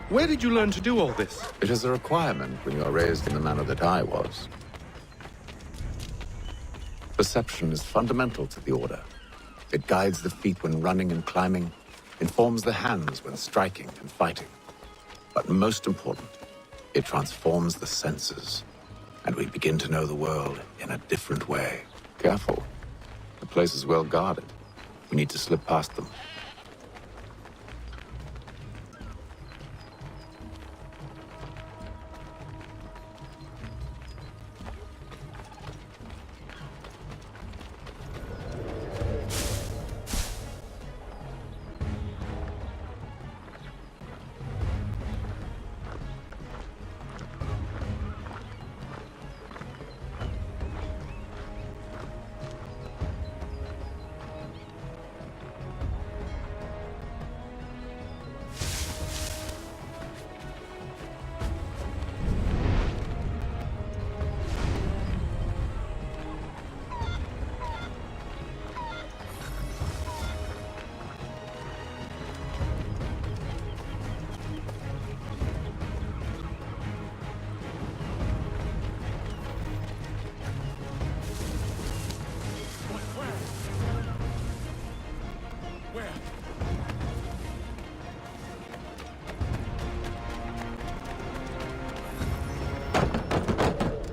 where did you learn to do all this? It is a requirement when you are raised in the manner that I was. Perception is fundamental to the Order. It guides the feet when running and climbing, informs the hands when striking and fighting. But most important, it transforms the senses, and we begin to know the world in a different way. Careful. The place is well guarded. We need to slip past them.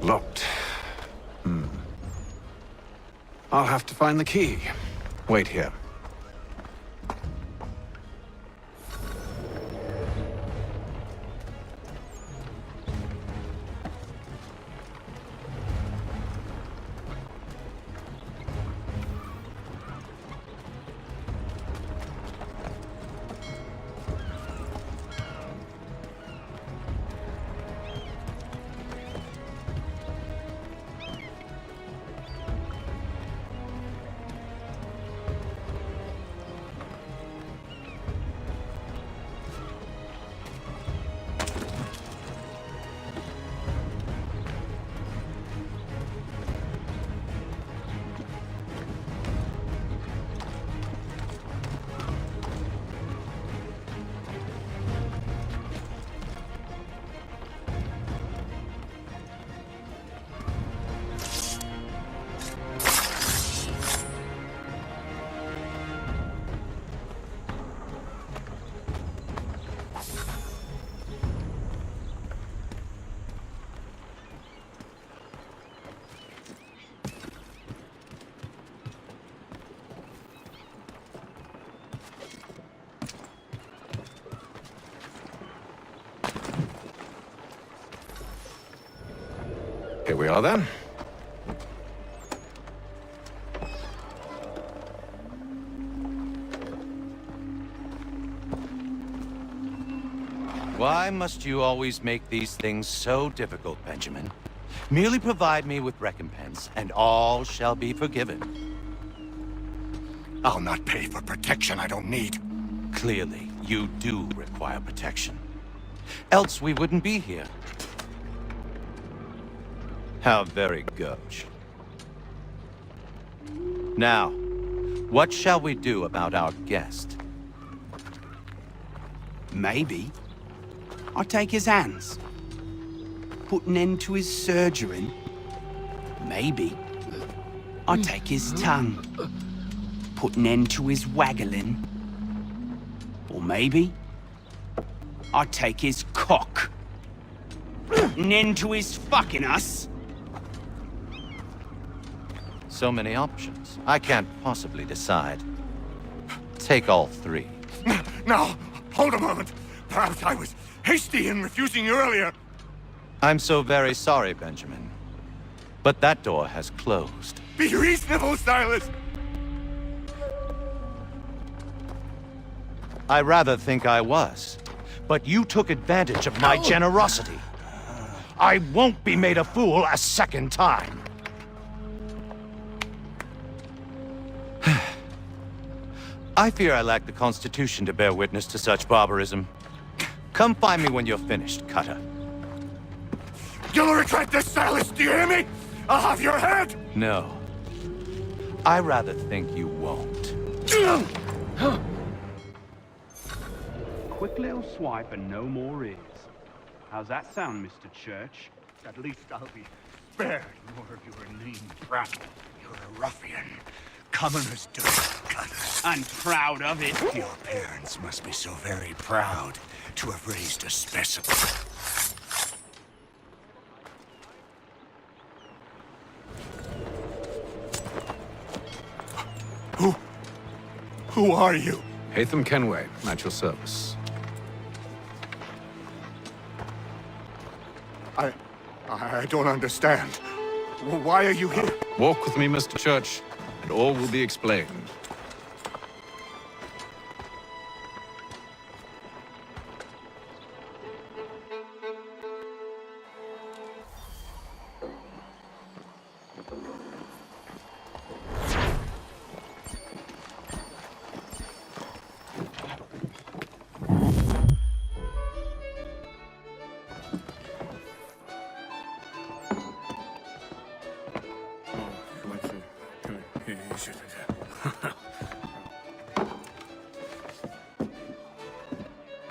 Locked. I'll have to find the key. Wait here. we are then. Why must you always make these things so difficult, Benjamin? Merely provide me with recompense, and all shall be forgiven. I'll not pay for protection I don't need. Clearly, you do require protection. Else we wouldn't be here. How very gauche. Now, what shall we do about our guest? Maybe I'll take his hands. Put an end to his surgering. Maybe I'll take his tongue. Put an end to his waggling. Or maybe I'll take his cock. An end to his fucking us. So many options. I can't possibly decide. Take all three. Now, hold a moment. Perhaps I was hasty in refusing you earlier. I'm so very sorry, Benjamin. But that door has closed. Be reasonable, Silas. I rather think I was. But you took advantage of my generosity. I won't be made a fool a second time. I fear I lack the constitution to bear witness to such barbarism. Come find me when you're finished, Cutter. You'll regret this, Silas, do you hear me? I'll have your head! No. I rather think you won't. Quick little swipe and no more is. How's that sound, Mr. Church? At least I'll be spared more of your lean brat. You're a ruffian. Commoners do cutters. I'm proud of it. Your parents must be so very proud to have raised a specimen. Who are you? Hatham Kenway, at your service. I don't understand. Why are you here? Walk with me, Mr. Church, and all will be explained.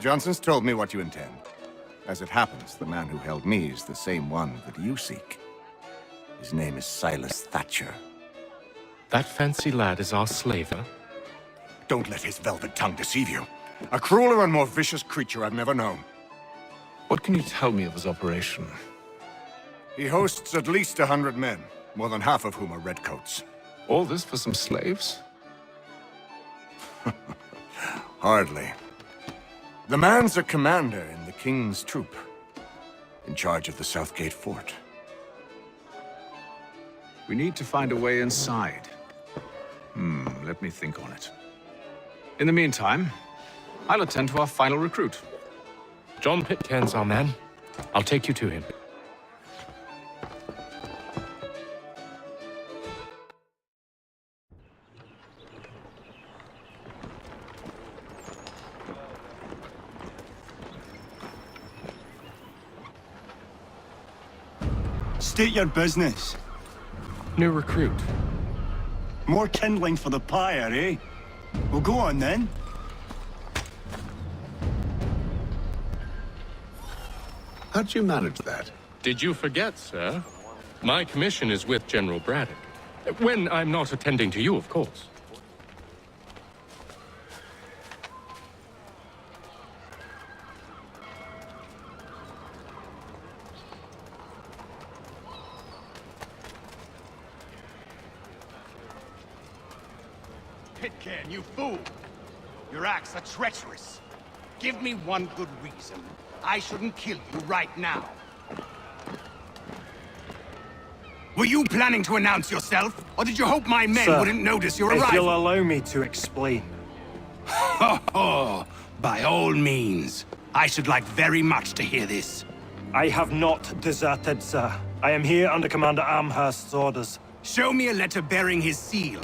Johnson's told me what you intend. As it happens, the man who held me is the same one that you seek. His name is Silas Thatcher. That fancy lad is our slaver? Don't let his velvet tongue deceive you. A crueler and more vicious creature I've never known. What can you tell me of his operation? He hosts at least 100 men, more than half of whom are redcoats. All this for some slaves? Hardly. The man's a commander in the King's troop, in charge of the Southgate Fort. We need to find a way inside. Let me think on it. In the meantime, I'll attend to our final recruit. John Pitcairn's our man. I'll take you to him. State your business. New recruit. More kindling for the pyre, eh? Well, go on then. How'd you manage that? Did you forget, sir? My commission is with General Braddock. When I'm not attending to you, of course. Pitcairn, you fool! Your acts are treacherous. Give me one good reason I shouldn't kill you right now. Were you planning to announce yourself, or did you hope my men Sir, wouldn't notice your if arrival? you'll allow me to explain. Oh, by all means. I should like very much to hear this. I have not deserted, sir. I am here under Commander Amherst's orders. Show me a letter bearing his seal,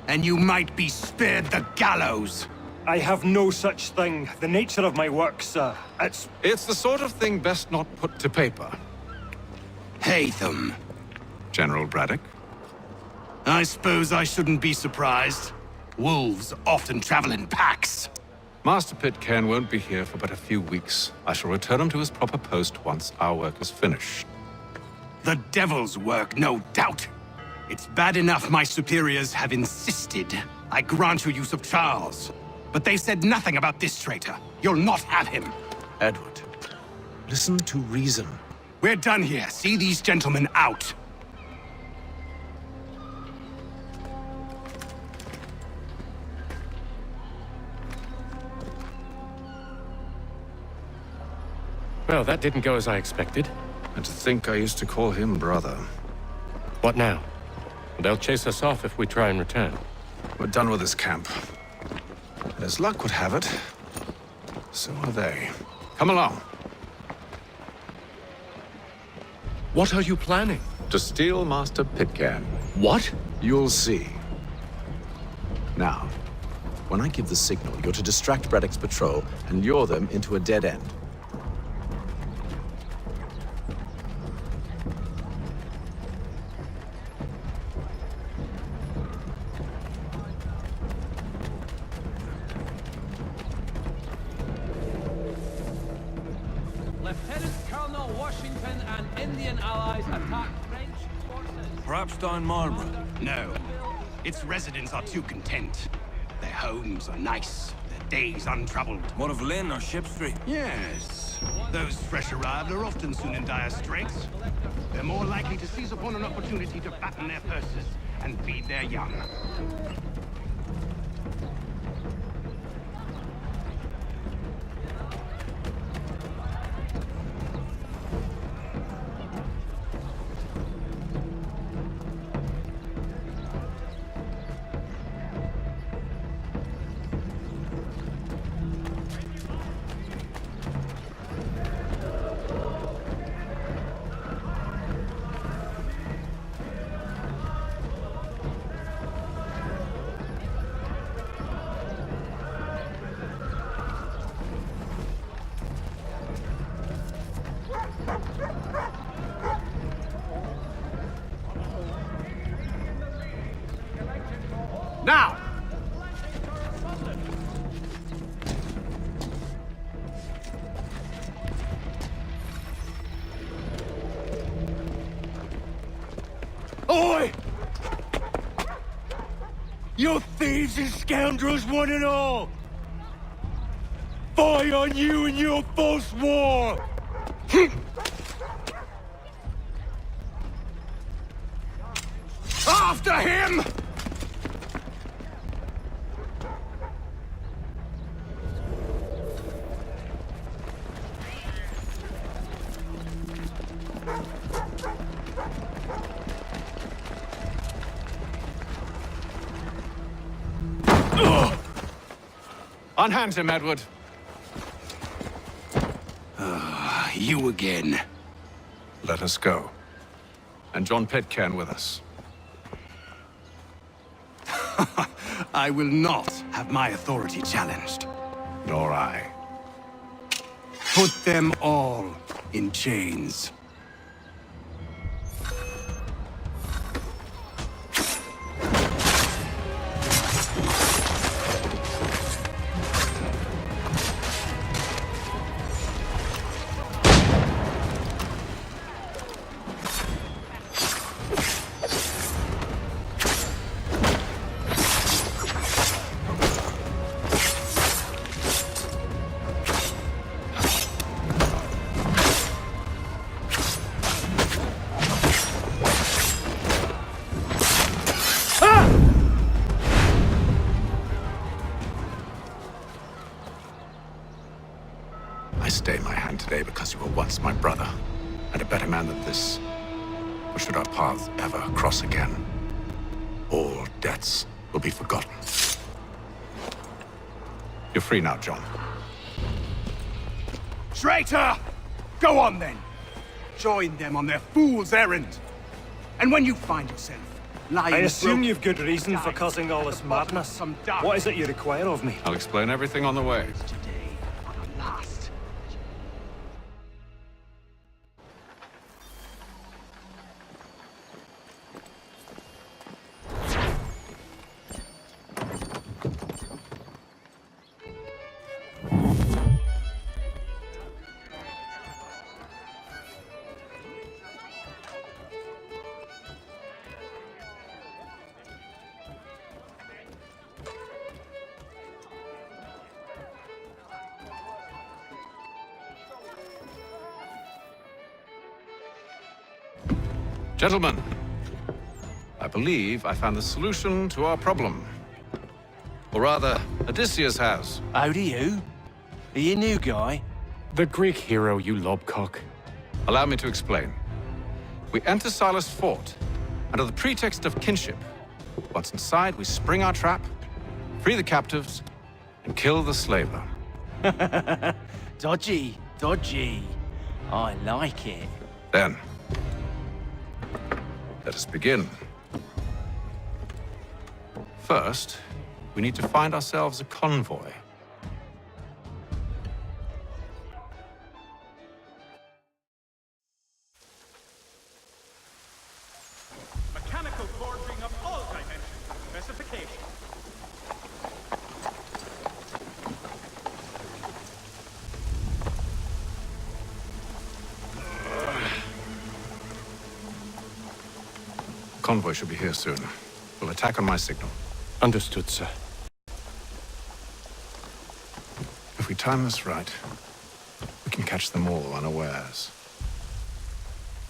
and you might be spared the gallows. I have no such thing. The nature of my work, sir, It's the sort of thing best not put to paper. Hatham. General Braddock? I suppose I shouldn't be surprised. Wolves often travel in packs. Master Pitcairn won't be here for but a few weeks. I shall return him to his proper post once our work is finished. The devil's work, no doubt. It's bad enough my superiors have insisted I grant you use of Charles. But they said nothing about this traitor. You'll not have him. Edward, listen to reason. We're done here. See these gentlemen out. Well, that didn't go as I expected. And to think I used to call him brother. What now? They'll chase us off if we try and return. We're done with this camp. And as luck would have it, so are they. Come along. What are you planning? To steal Master Pitcairn. What? You'll see. Now, when I give the signal, you're to distract Braddock's patrol and lure them into a dead end. Lieutenant Colonel Washington and Indian allies attack French forces. Perhaps down Marlborough. No. Its residents are too content. Their homes are nice, their days untroubled. What of Lynn or Ship Street? Yes. Those fresh arrived are often soon in dire straits. They're more likely to seize upon an opportunity to fatten their purses and feed their young. Now! Oi! You thieves and scoundrels, one and all! Fie on you and your false war! After him! Unhand him, Edward. You again. Let us go. And John Pitcairn with us. I will not have my authority challenged. Nor I. Put them all in chains. I stay my hand today because you were once my brother, and a better man than this. But should our paths ever cross again, all debts will be forgotten. You're free now, John. Traitor! Go on then. Join them on their fool's errand. And when you find yourself lying... I assume you've good reason for causing all this madness. What is it you require of me? I'll explain everything on the way. Gentlemen, I believe I found the solution to our problem. Or rather, Odysseus has. How do you? Are you a new guy? The Greek hero, you lobcock. Allow me to explain. We enter Silas' fort, under the pretext of kinship. Once inside, we spring our trap, free the captives, and kill the slaver. Dodgy, dodgy. I like it. Then, let us begin. First, we need to find ourselves a convoy. Mechanical forging of all dimensions and specifications. Convoy should be here soon. We'll attack on my signal. Understood, sir. If we time this right, we can catch them all unawares.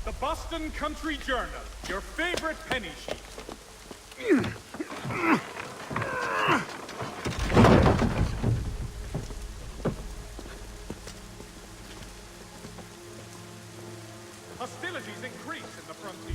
The Boston Country Journal, your favorite penny sheet. Hostilities increase in the frontier.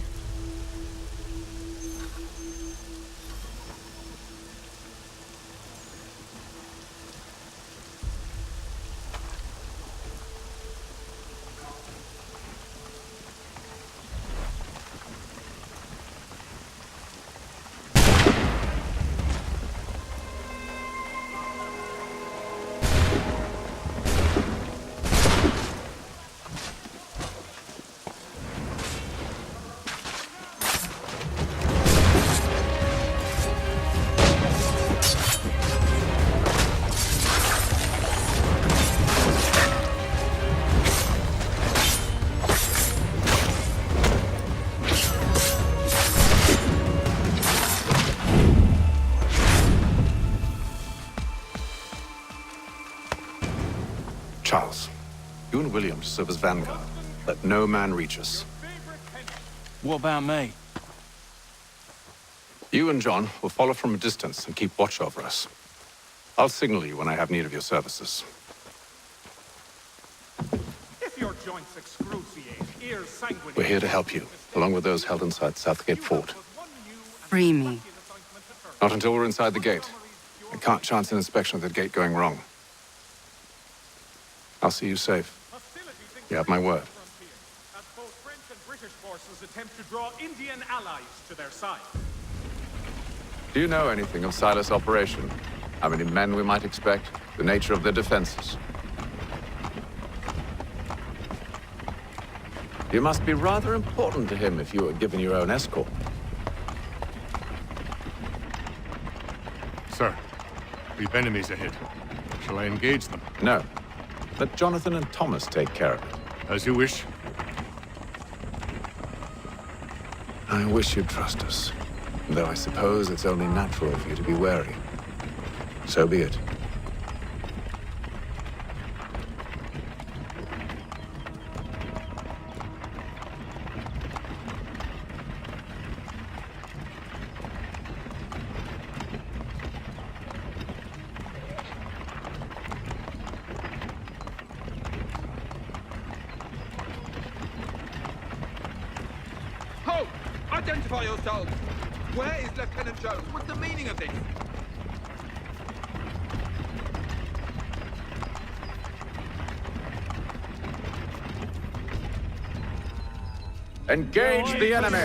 Charles, you and William serve as vanguard. Let no man reach us. What about me? You and John will follow from a distance and keep watch over us. I'll signal you when I have need of your services. If your joints excruciate, ears sanguinate... We're here to help you, along with those held inside Southgate Fort. Free me. Not until we're inside the gate. I can't chance an inspection of the gate going wrong. I'll see you safe. You have my word. As both French and British forces attempt to draw Indian allies to their side. Do you know anything of Silas' operation? How many men we might expect? The nature of their defenses? You must be rather important to him if you were given your own escort. Sir, we've enemies ahead. Shall I engage them? No. Let Jonathan and Thomas take care of it. As you wish. I wish you'd trust us. Though I suppose it's only natural for you to be wary. So be it. Ho! Identify yourselves! Where is Lieutenant Jones? What's the meaning of this? Engage the enemy!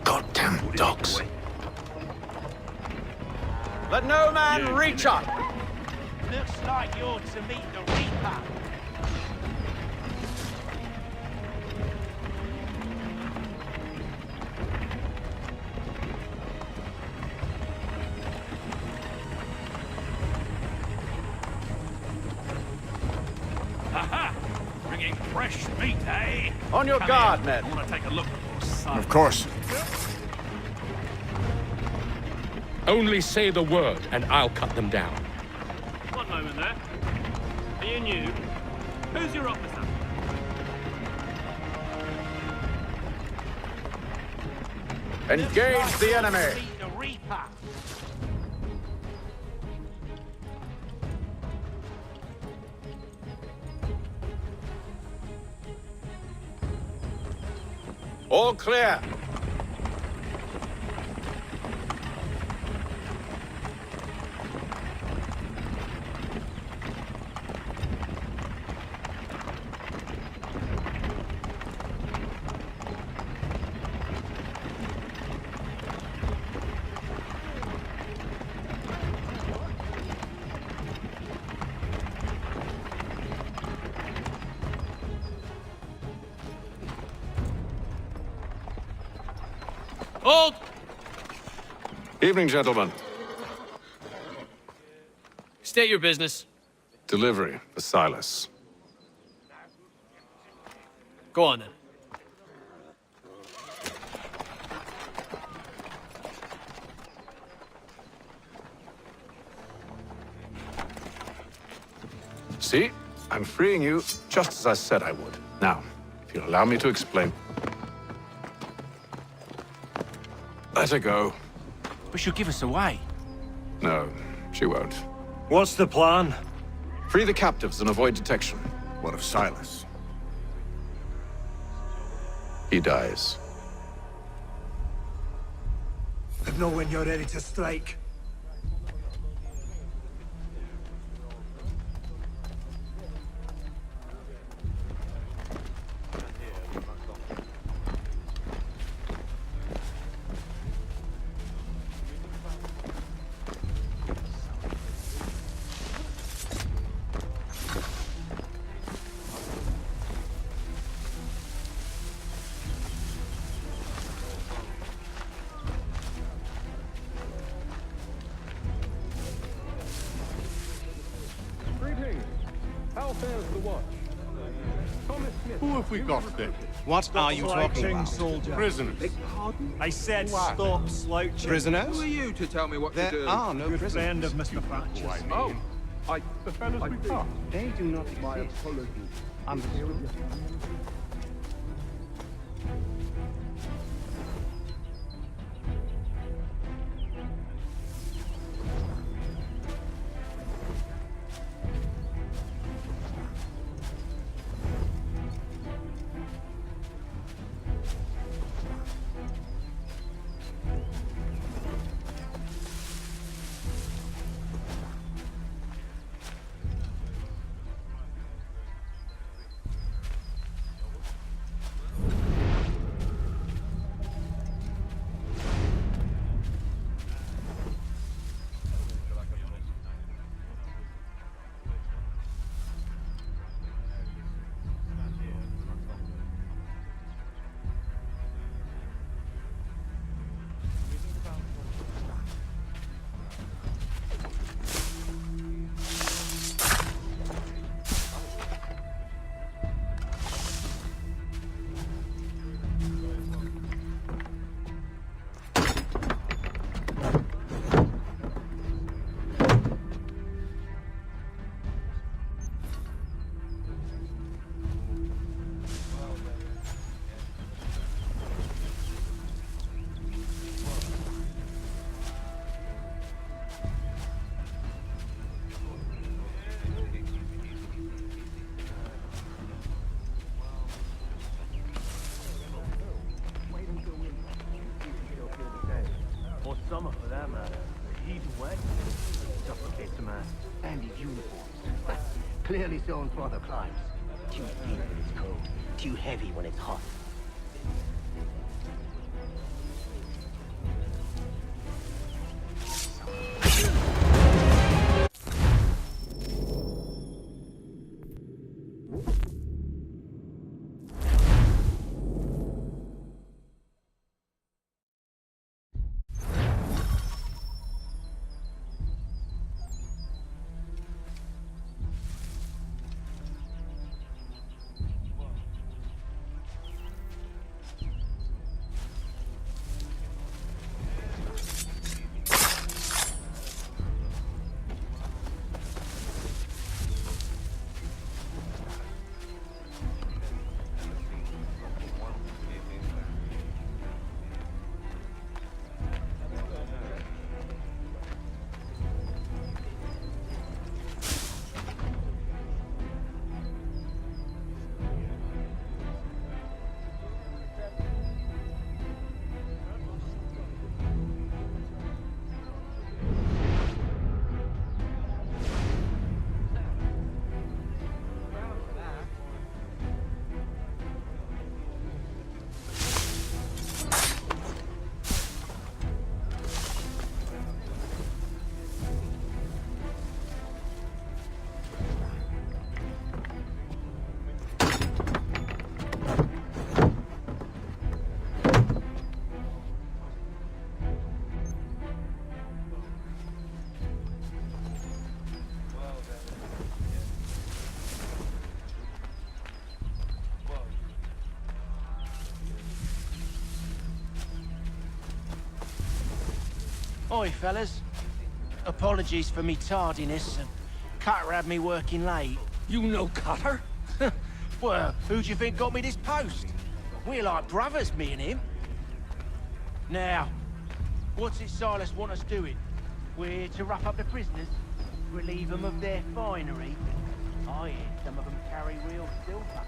Goddamn dogs. Let no man reach up! Looks like you're to meet the Reaper. Aha! Bringing fresh meat, eh? On your Come guard, in. men. I want to take a look at your son. Of course. Only say the word, and I'll cut them down. One moment there. Are you new? Who's your officer? Engage the enemy! Meet the Reaper. All clear. Hold! Evening, gentlemen. State your business. Delivery for Silas. Go on then. See? I'm freeing you just as I said I would. Now, if you'll allow me to explain. Let her go. But she'll give us away. No, she won't. What's the plan? Free the captives and avoid detection. What of Silas? He dies. I know when you're ready to strike. Greetings. How fares the watch? Thomas Smith. Who have we got then? What are you talking about? Soldier. Prisoners. I said What? stop slouching. Prisoners? Who are you to tell me what to There do? are no Good prisoners. friend of Mr. Thatcher's. Oh, the fellows we passed. They do not exist. Understood. heathen way. Supplicate some handy uniforms. Clearly sewn for other climes. Too thin when it's cold, too heavy when it's hot. Oi, fellas. Apologies for me tardiness. Cutter had me working late. You know Cutter? Well, who do you think got me this post? We're like brothers, me and him. Now, what's it Silas want us doing? We're here to rough up the prisoners, relieve them of their finery. I hear some of them carry real silver.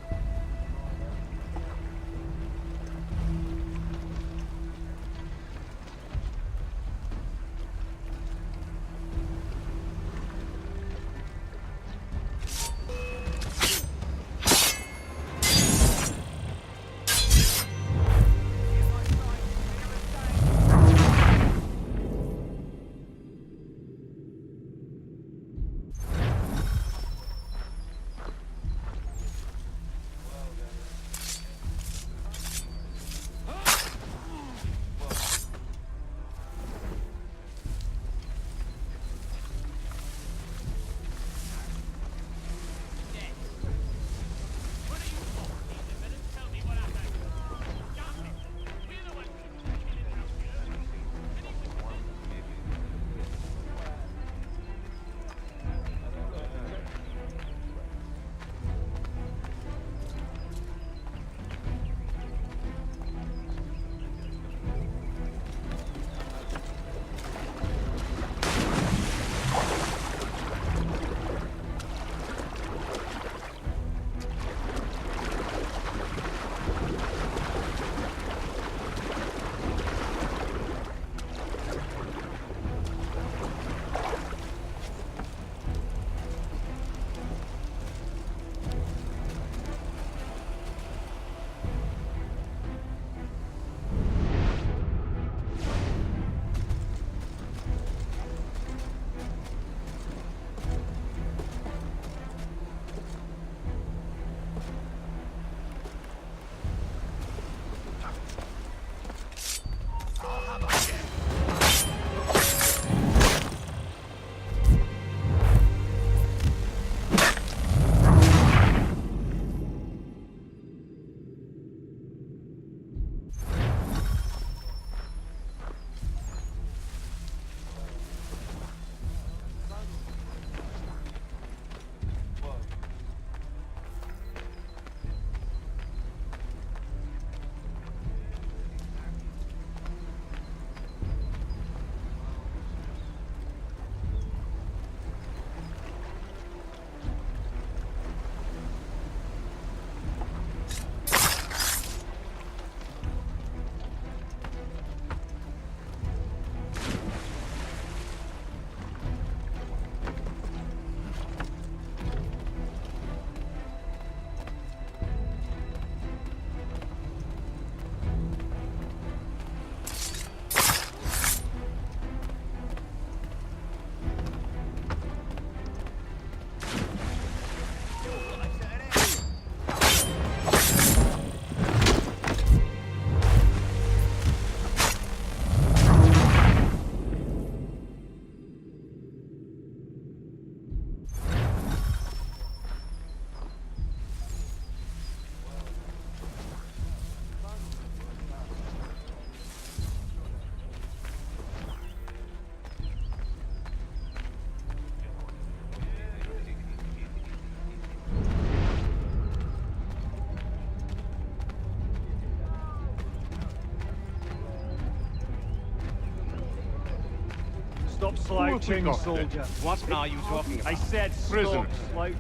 Stop slouching, got soldier. What are you talking about? I said stop Prisoners. slouching.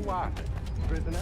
What? Prisoner?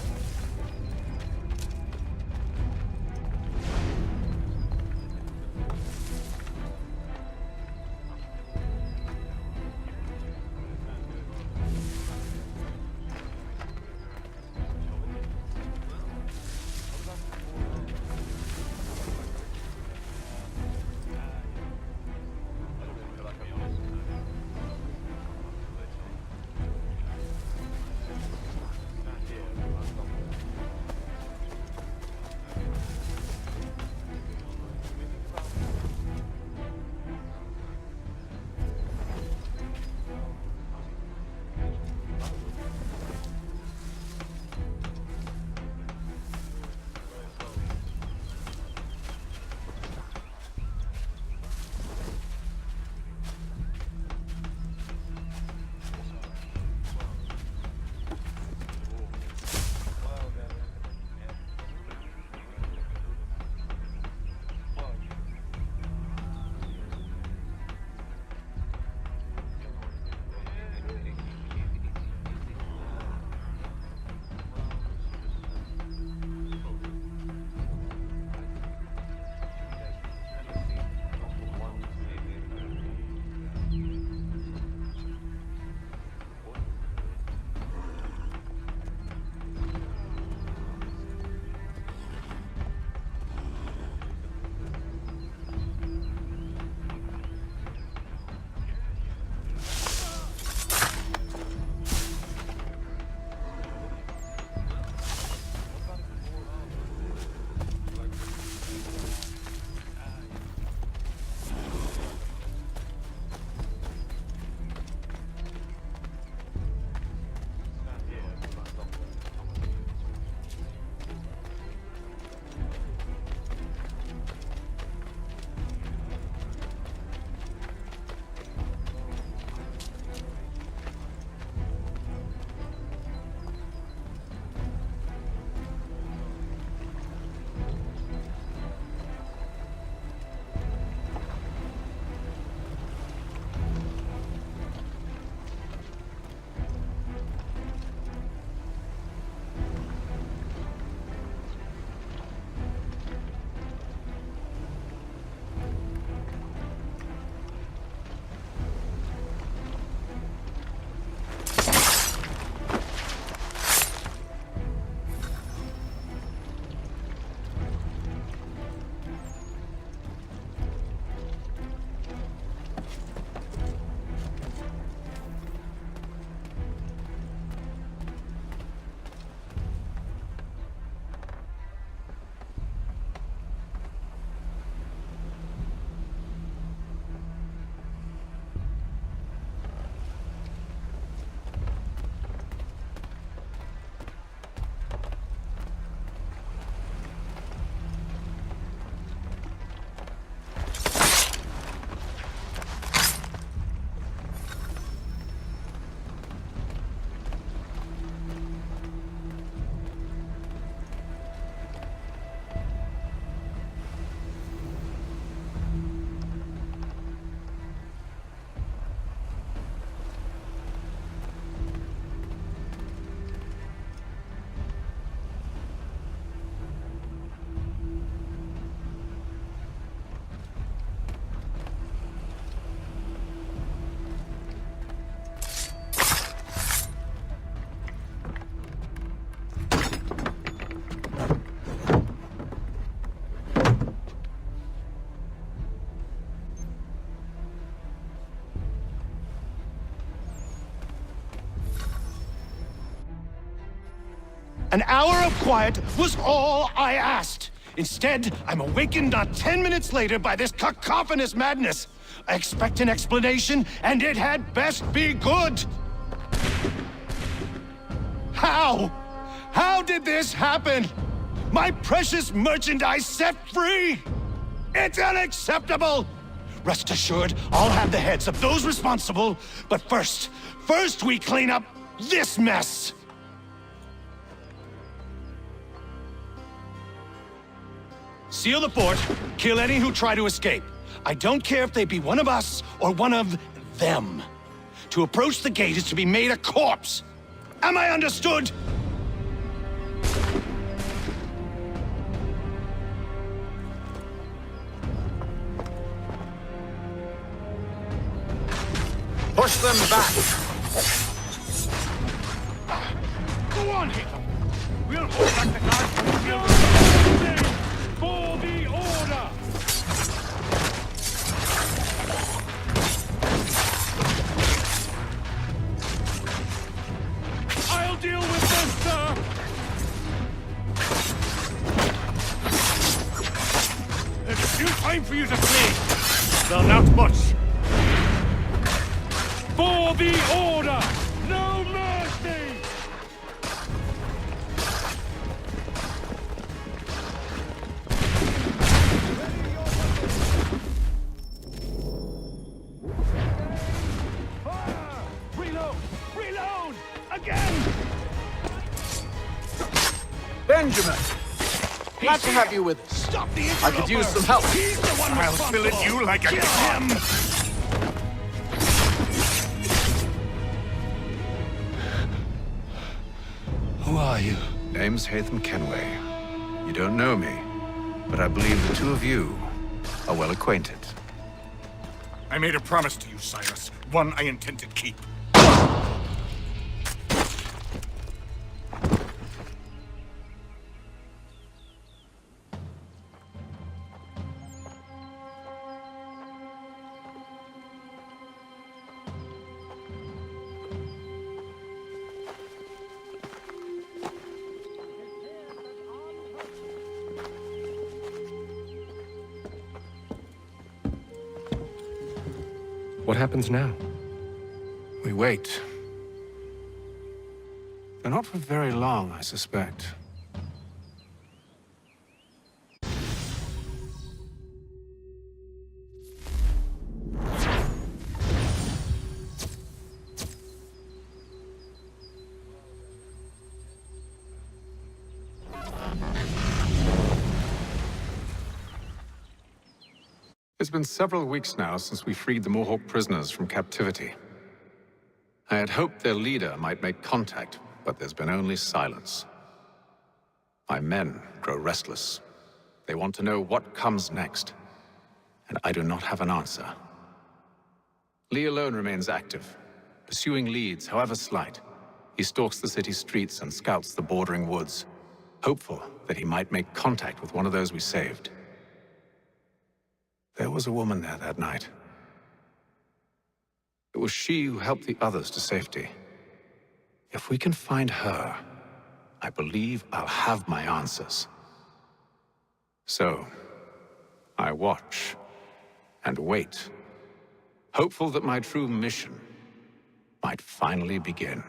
An hour of quiet was all I asked. Instead, I'm awakened not 10 minutes later by this cacophonous madness. I expect an explanation, and it had best be good. How? How did this happen? My precious merchandise set free! It's unacceptable! Rest assured, I'll have the heads of those responsible, but first we clean up this mess! Seal the fort, kill any who try to escape. I don't care if they be one of us or one of them. To approach the gate is to be made a corpse. Am I understood? Push them back! Go on, hit them! We'll hold back the guards until for the order! I'll deal with this, sir! There's still time for you to flee! They'll not much! For the order! No mercy! Fire! Reload! Reload! Again! Benjamin! Glad to have you with us. Stop the I could use some help. He's the one I'll fill it you like a him! Who are you? Name's Hatham Kenway. You don't know me, but I believe the two of you are well acquainted. I made a promise to you, Silas. One I intend to keep. What happens now? We wait. But not for very long, I suspect. It's been several weeks now since we freed the Mohawk prisoners from captivity. I had hoped their leader might make contact, but there's been only silence. My men grow restless. They want to know what comes next, and I do not have an answer. Lee alone remains active, pursuing leads, however slight. He stalks the city streets and scouts the bordering woods, hopeful that he might make contact with one of those we saved. There was a woman there that night. It was she who helped the others to safety. If we can find her, I believe I'll have my answers. So, I watch and wait, hopeful that my true mission might finally begin.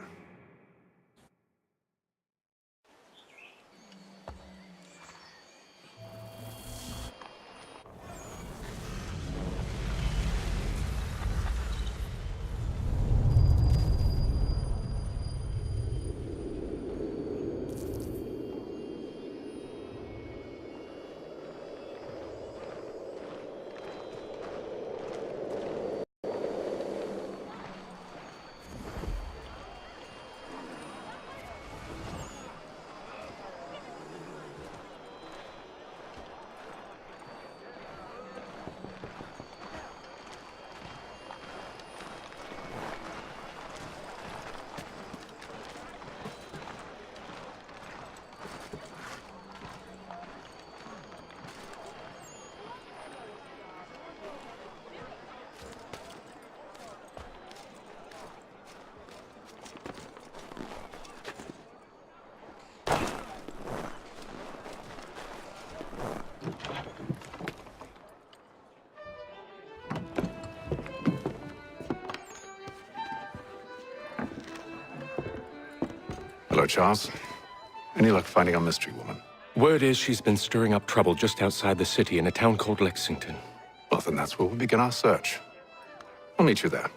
Hello, Charles. Any luck finding our mystery woman? Word is she's been stirring up trouble just outside the city in a town called Lexington. Well, then that's where we'll begin our search. I'll meet you there.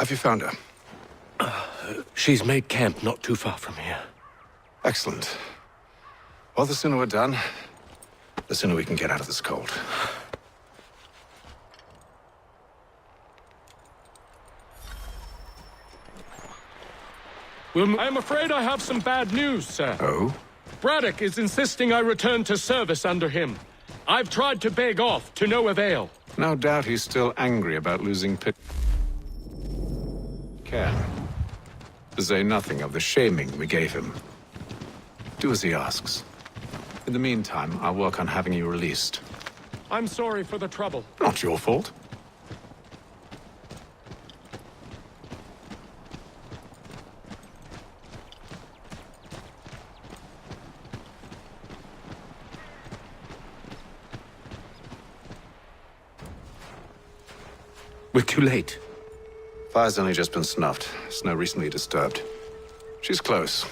Have you found her? She's made camp not too far from here. Excellent. Well, the sooner we're done, the sooner we can get out of this cold. I'm afraid I have some bad news, sir. Oh? Braddock is insisting I return to service under him. I've tried to beg off, to no avail. No doubt he's still angry about losing Pit. Can. To say nothing of the shaming we gave him. Do as he asks. In the meantime, I'll work on having you released. I'm sorry for the trouble. Not your fault. We're too late. Fire's only just been snuffed. Snow recently disturbed. She's close.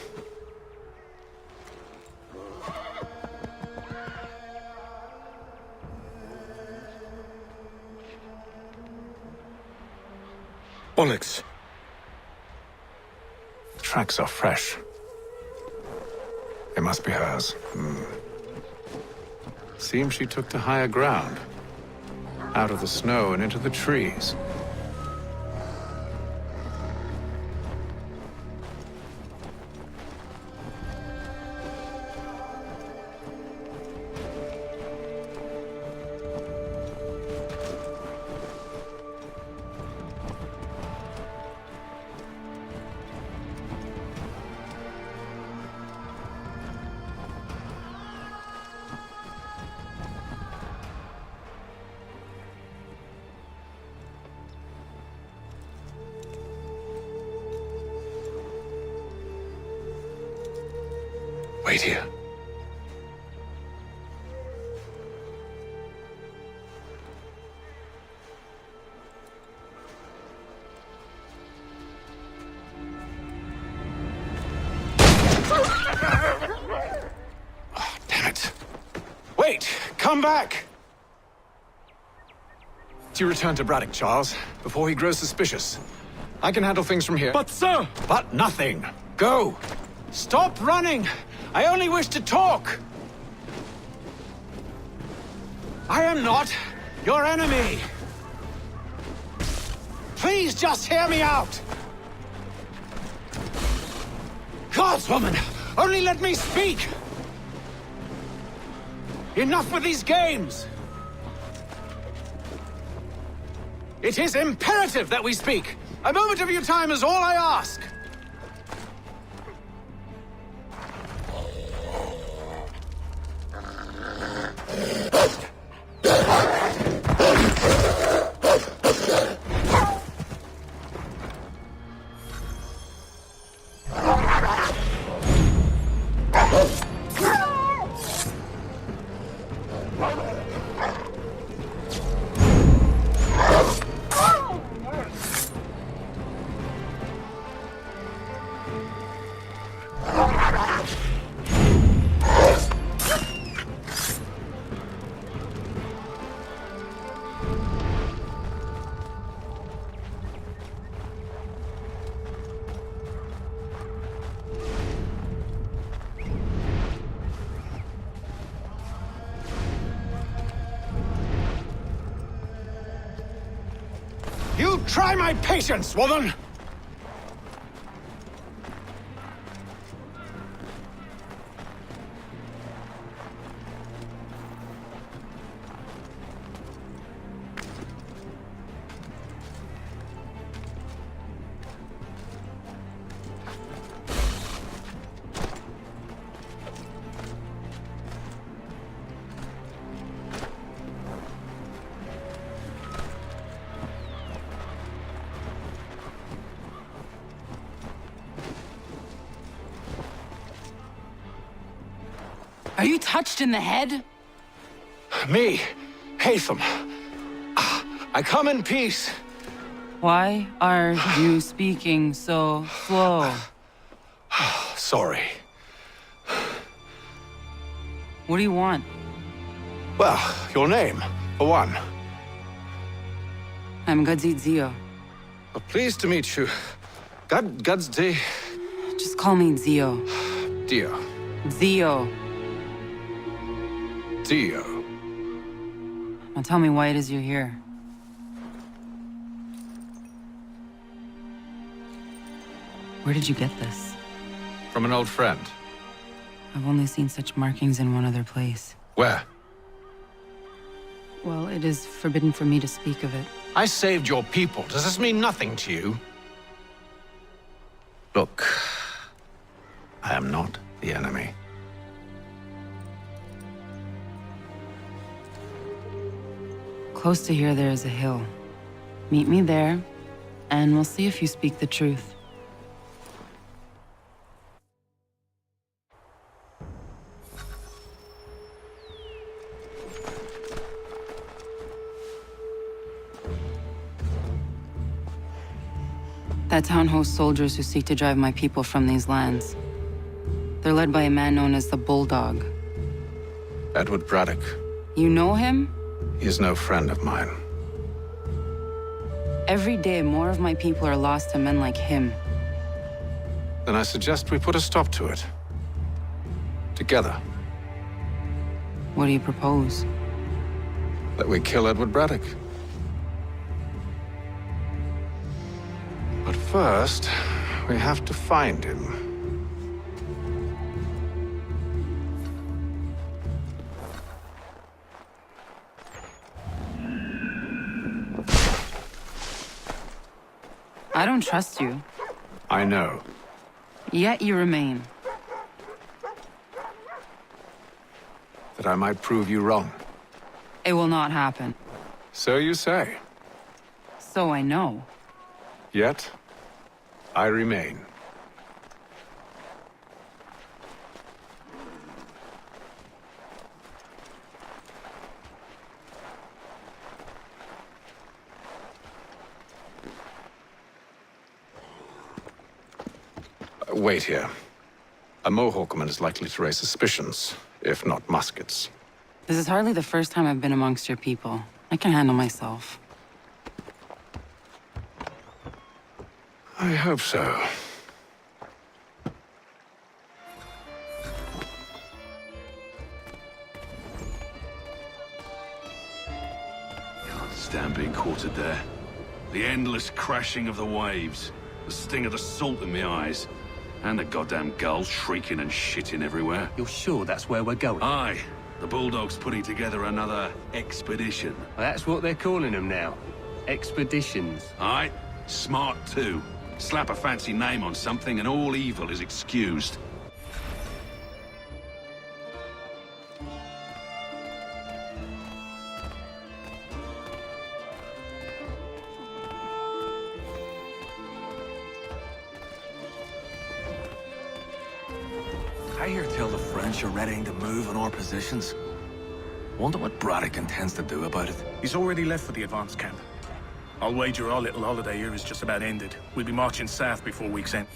Onyx. The tracks are fresh. They must be hers. Seems she took to higher ground. Out of the snow and into the trees. Wait here. Oh, damn it. Wait! Come back! Do you return to Braddock, Charles, before he grows suspicious? I can handle things from here. But, sir! But nothing. Go! Stop running! I only wish to talk! I am not your enemy! Please just hear me out! Gods, woman! Only let me speak! Enough with these games! It is imperative that we speak! A moment of your time is all I ask! You try my patience, woman! Are you touched in the head? Me, Hatham. I come in peace. Why are you speaking so slow? Sorry. What do you want? Well, your name, for one. I'm Gadzit Zio. Well, pleased to meet you. God's day. Just call me Zio. Dio. Zio. Dio. Now tell me why it is you're here. Where did you get this? From an old friend. I've only seen such markings in one other place. Where? Well, it is forbidden for me to speak of it. I saved your people. Does this mean nothing to you? Look, I am not the enemy. Close to here, there is a hill. Meet me there, and we'll see if you speak the truth. That town hosts soldiers who seek to drive my people from these lands. They're led by a man known as the Bulldog. Edward Braddock. You know him? He is no friend of mine. Every day, more of my people are lost to men like him. Then I suggest we put a stop to it. Together. What do you propose? That we kill Edward Braddock. But first, we have to find him. I don't trust you. I know. Yet you remain. That I might prove you wrong. It will not happen. So you say. So I know. Yet, I remain. Wait here. A Mohawkman is likely to raise suspicions, if not muskets. This is hardly the first time I've been amongst your people. I can handle myself. I hope so. Can't stand being quartered there. The endless crashing of the waves, the sting of the salt in my eyes, and the goddamn gulls shrieking and shitting everywhere. You're sure that's where we're going? Aye. The Bulldog's putting together another expedition. Well, that's what they're calling them now. Expeditions. Aye. Smart too. Slap a fancy name on something and all evil is excused. I hear tell the French are readying to move on our positions. Wonder what Braddock intends to do about it. He's already left for the advance camp. I'll wager our little holiday here is just about ended. We'll be marching south before week's end.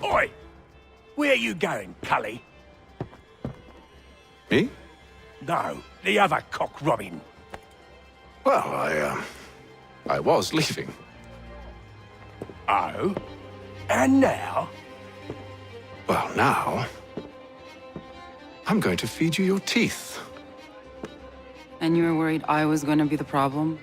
Oi! Where are you going, Cully? Me? No, the other cock Robin. Well, I was leaving. Oh? And now? Well, now... I'm going to feed you your teeth. And you were worried I was going to be the problem?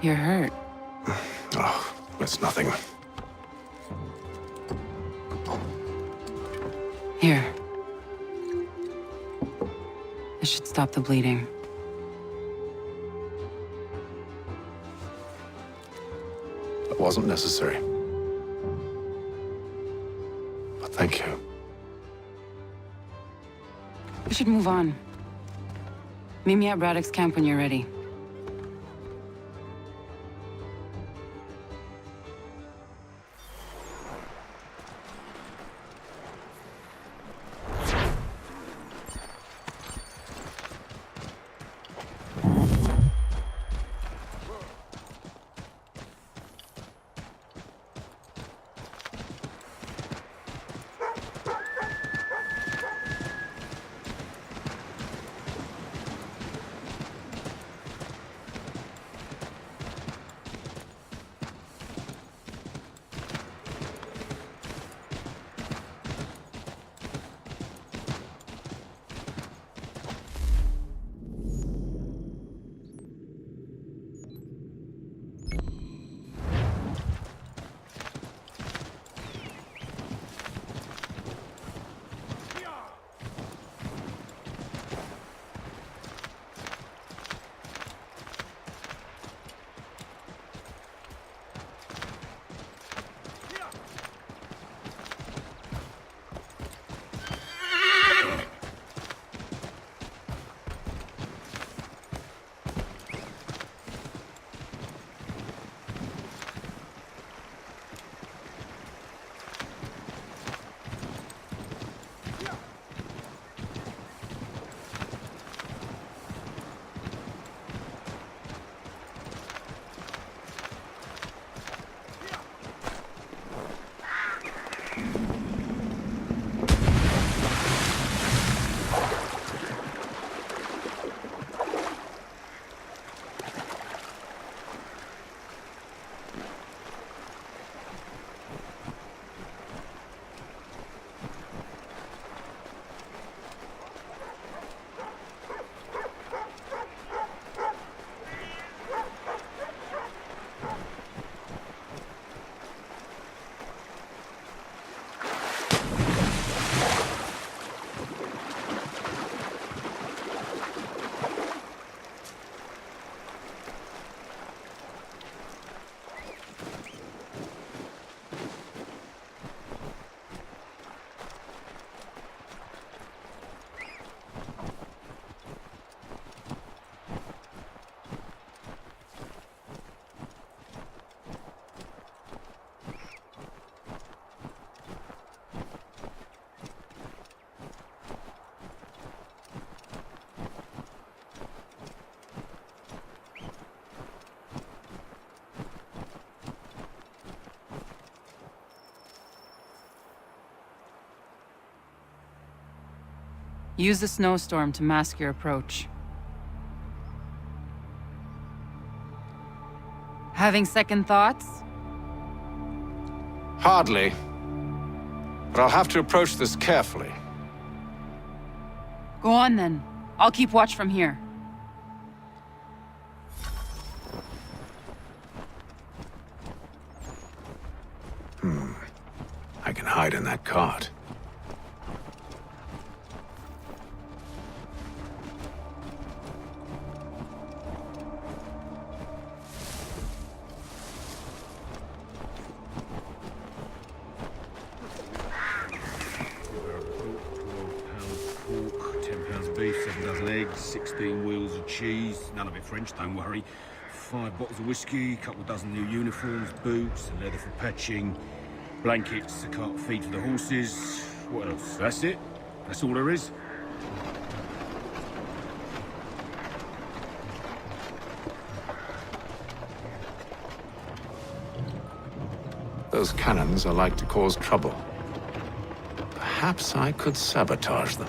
You're hurt. Oh, it's nothing. Here. This should stop the bleeding. It wasn't necessary. But thank you. We should move on. Meet me at Braddock's camp when you're ready. Use the snowstorm to mask your approach. Having second thoughts? Hardly. But I'll have to approach this carefully. Go on then. I'll keep watch from here. I can hide in that cart. Beef, 7 dozen eggs, 16 wheels of cheese, none of it French, don't worry. 5 bottles of whiskey, couple dozen new uniforms, boots, and leather for patching, blankets, a cart feed for the horses. What else? That's it? That's all there is? Those cannons are like to cause trouble. Perhaps I could sabotage them.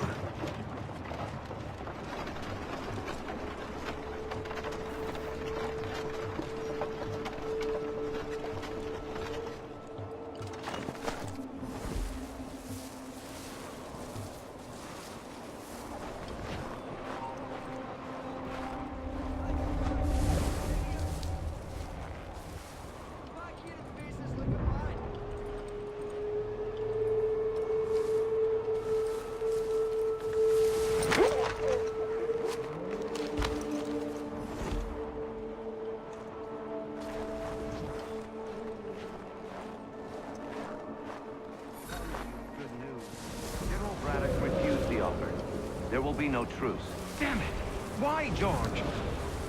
There will be no truce. Damn it! Why, George?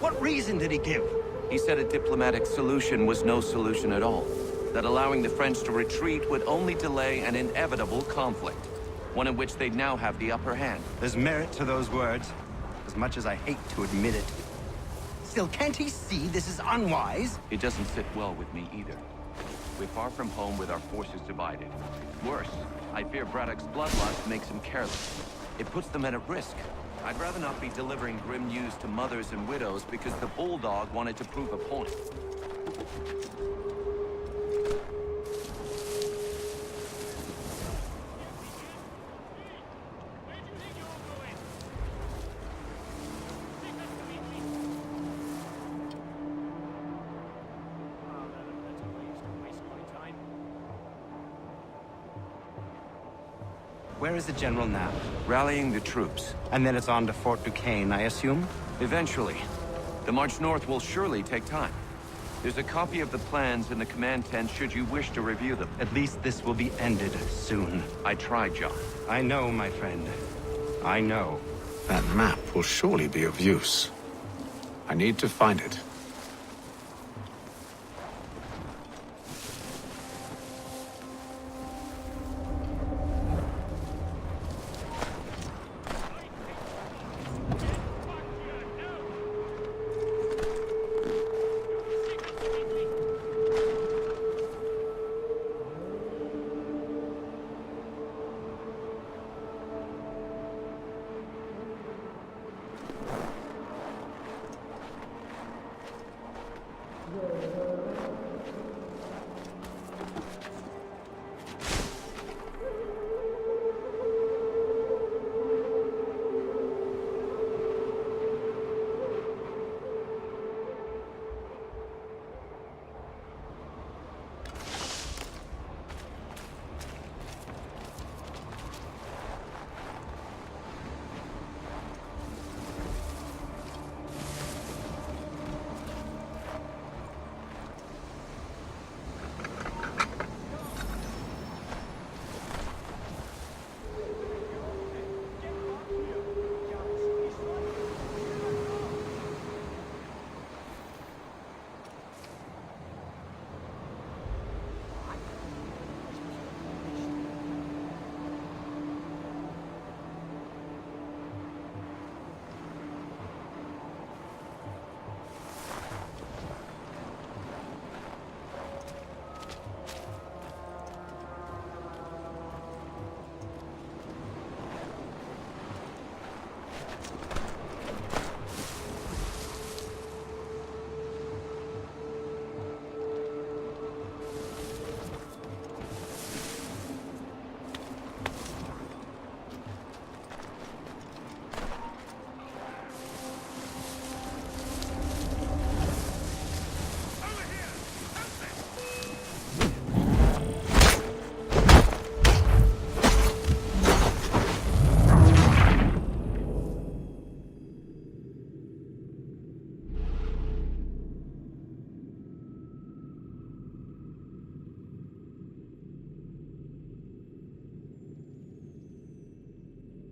What reason did he give? He said a diplomatic solution was no solution at all. That allowing the French to retreat would only delay an inevitable conflict. One in which they'd now have the upper hand. There's merit to those words, as much as I hate to admit it. Still, can't he see this is unwise? It doesn't sit well with me either. We're far from home with our forces divided. Worse, I fear Braddock's bloodlust makes him careless. It puts the men at risk. I'd rather not be delivering grim news to mothers and widows because the Bulldog wanted to prove a point. Where is the general now? Rallying the troops. And then it's on to Fort Duquesne, I assume? Eventually. The march north will surely take time. There's a copy of the plans in the command tent should you wish to review them. At least this will be ended soon. I tried, John. I know, my friend. I know. That map will surely be of use. I need to find it.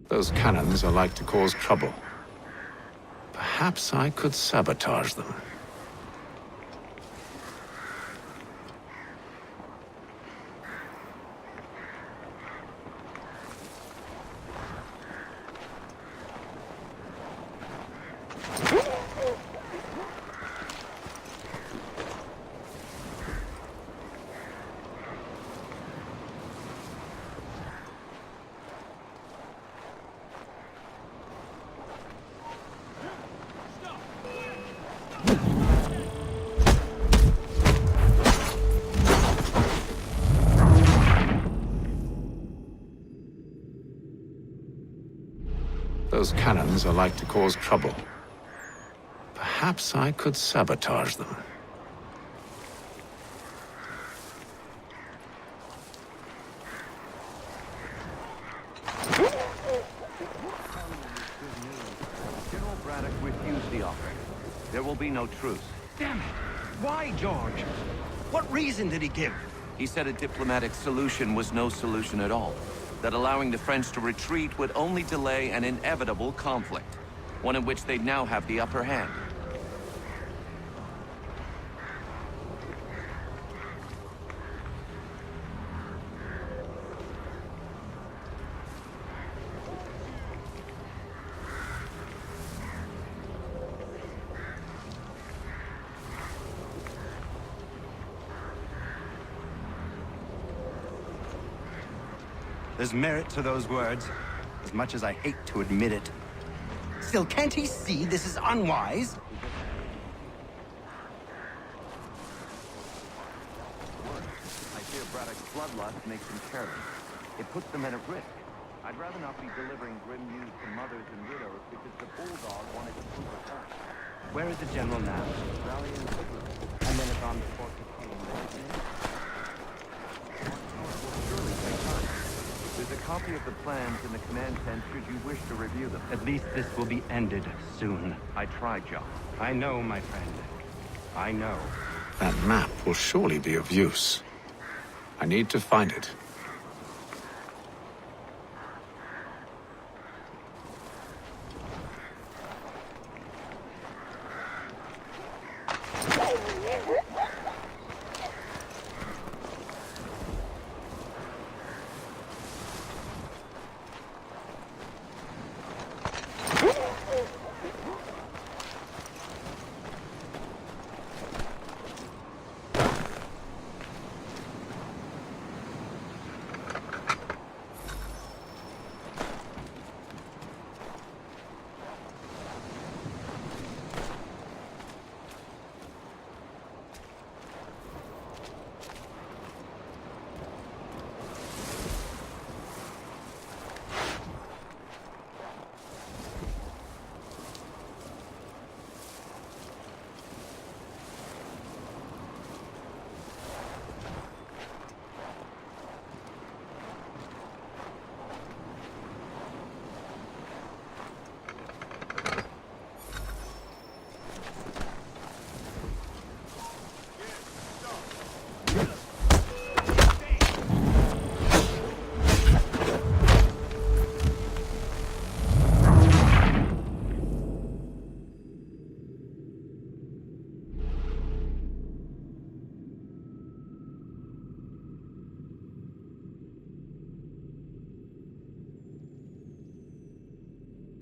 Those cannons are like to cause trouble. Perhaps I could sabotage them. Those cannons are like to cause trouble. Perhaps I could sabotage them. General Braddock refused the offer. There will be no truce. Damn it! Why, George? What reason did he give? He said a diplomatic solution was no solution at all. that allowing the French to retreat would only delay an inevitable conflict, one in which they'd now have the upper hand. There's merit to those words, as much as I hate to admit it. Still, can't he see this is unwise? I fear Braddock's bloodlust makes him careless. It puts the men at risk. I'd rather not be delivering grim news to mothers and widows because the bulldog wanted to prove a point. Where is the general now? Rally and Sigurd. And then it's on to Fort Duquesne. Surely take time. There's a copy of the plans in the command tent should you wish to review them. At least this will be ended soon. I tried, John. I know, my friend. I know. That map will surely be of use. I need to find it.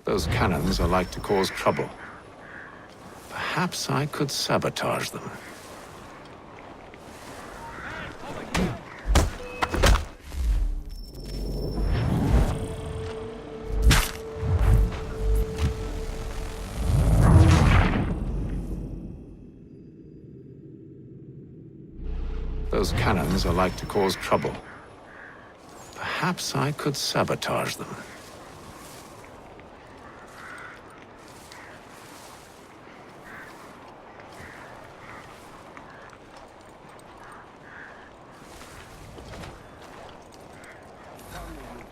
Those cannons are like to cause trouble. Perhaps I could sabotage them. Those cannons are like to cause trouble. Perhaps I could sabotage them.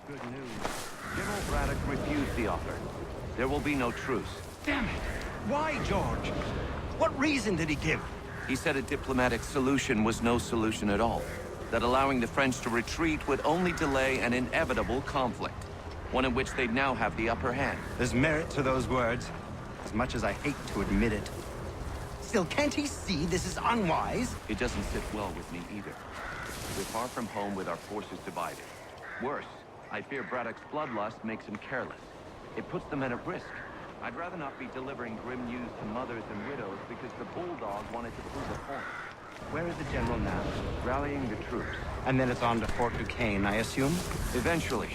Good news. General Braddock refused the offer. There will be no truce. Damn it! Why, George? What reason did he give? He said a diplomatic solution was no solution at all. That allowing the French to retreat would only delay an inevitable conflict. One in which they'd now have the upper hand. There's merit to those words, as much as I hate to admit it. Still, can't he see this is unwise? It doesn't sit well with me either. We're far from home with our forces divided. Worse, I fear Braddock's bloodlust makes him careless. It puts the men at risk. I'd rather not be delivering grim news to mothers and widows because the bulldog wanted to prove a point. Where is the general now? Rallying the troops. And then it's on to Fort Duquesne, I assume? Eventually.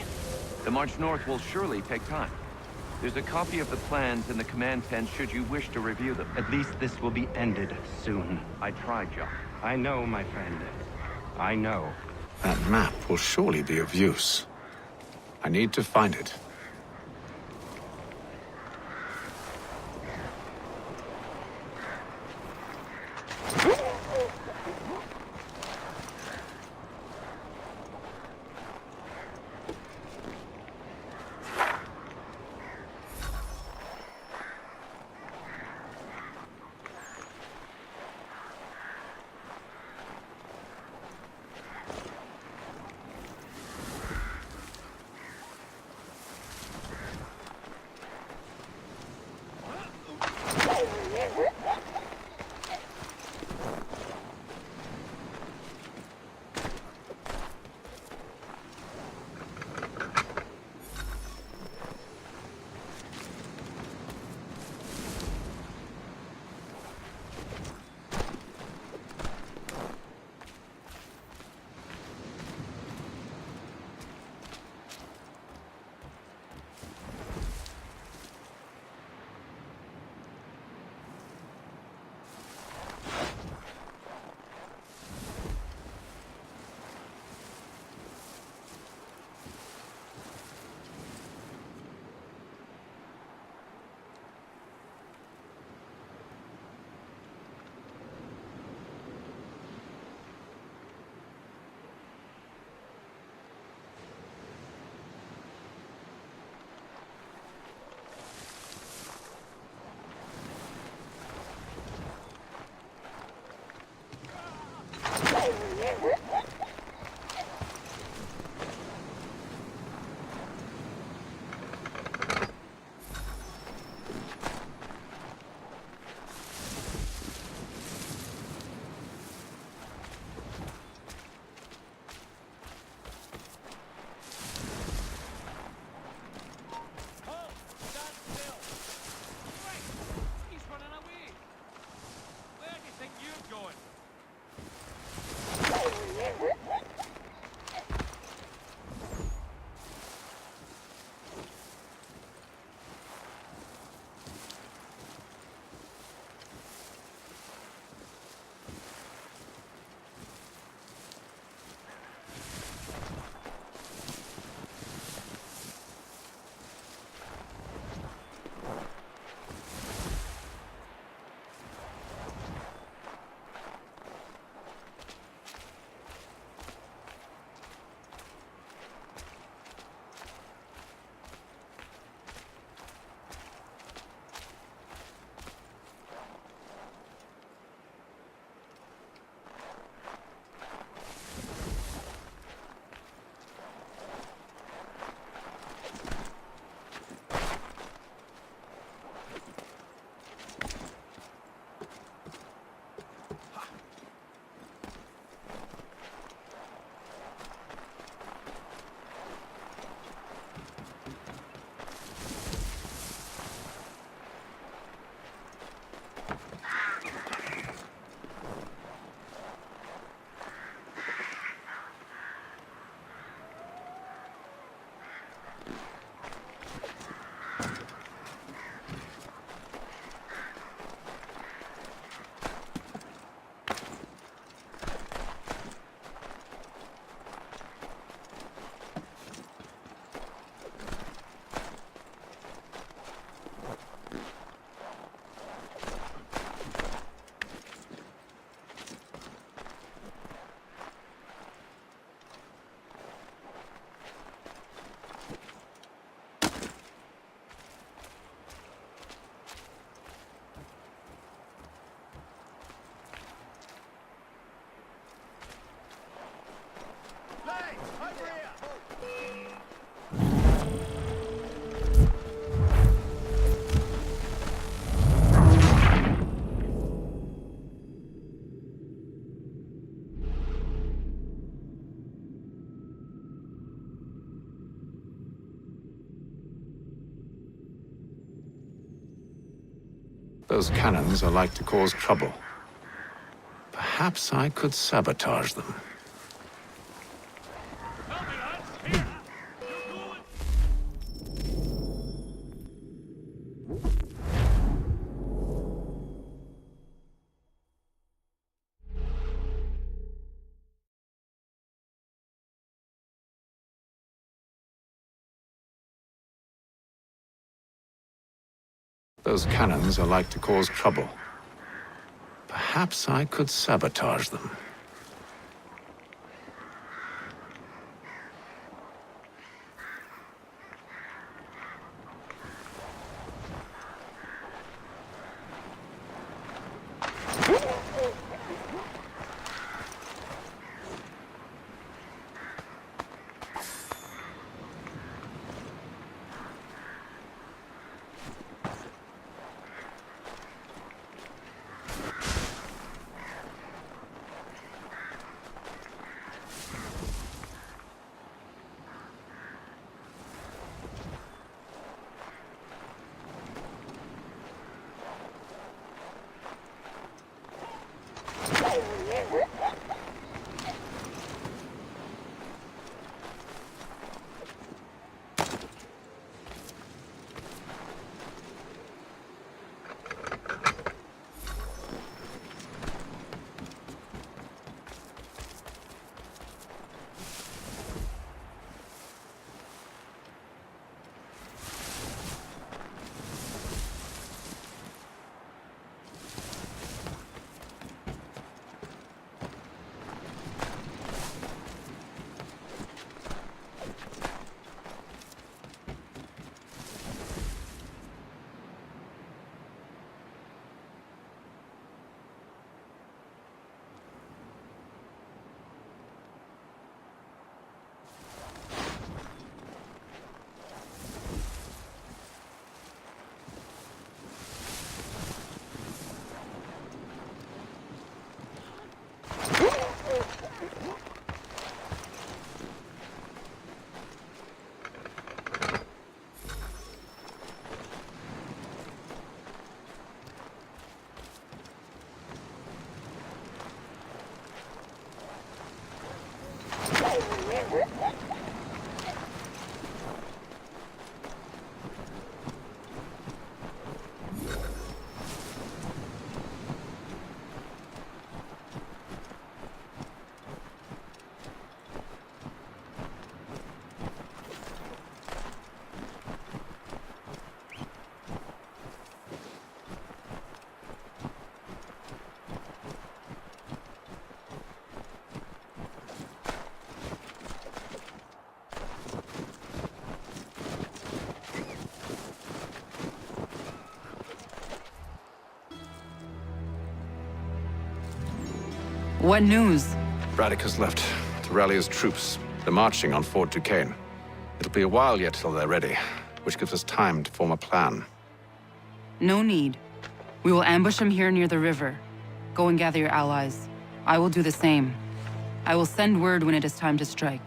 The march north will surely take time. There's a copy of the plans in the command tent should you wish to review them. At least this will be ended soon. I tried, John. I know, my friend. I know. That map will surely be of use. I need to find it. Those cannons are like to cause trouble. Perhaps I could sabotage them. Those cannons are like to cause trouble. Perhaps I could sabotage them. What news? Braddock has left to rally his troops. They're marching on Fort Duquesne. It'll be a while yet till they're ready, which gives us time to form a plan. No need. We will ambush him here near the river. Go and gather your allies. I will do the same. I will send word when it is time to strike.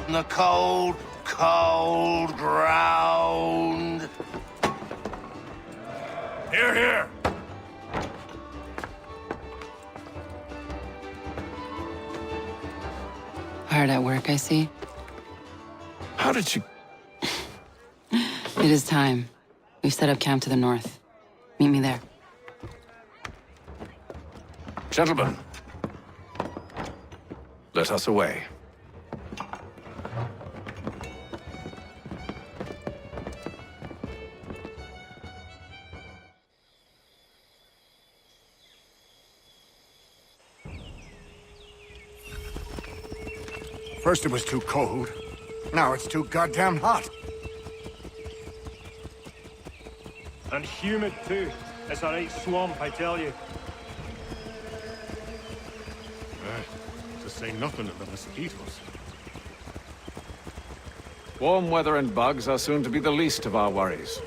in the cold, cold ground. Here, here! Hard at work, I see. How did you... It is time. We've set up camp to the north. Meet me there. Gentlemen, let us away. First it was too cold. Now it's too goddamn hot. And humid too. It's a right swamp, I tell you. To say nothing of the mosquitoes. Warm weather and bugs are soon to be the least of our worries.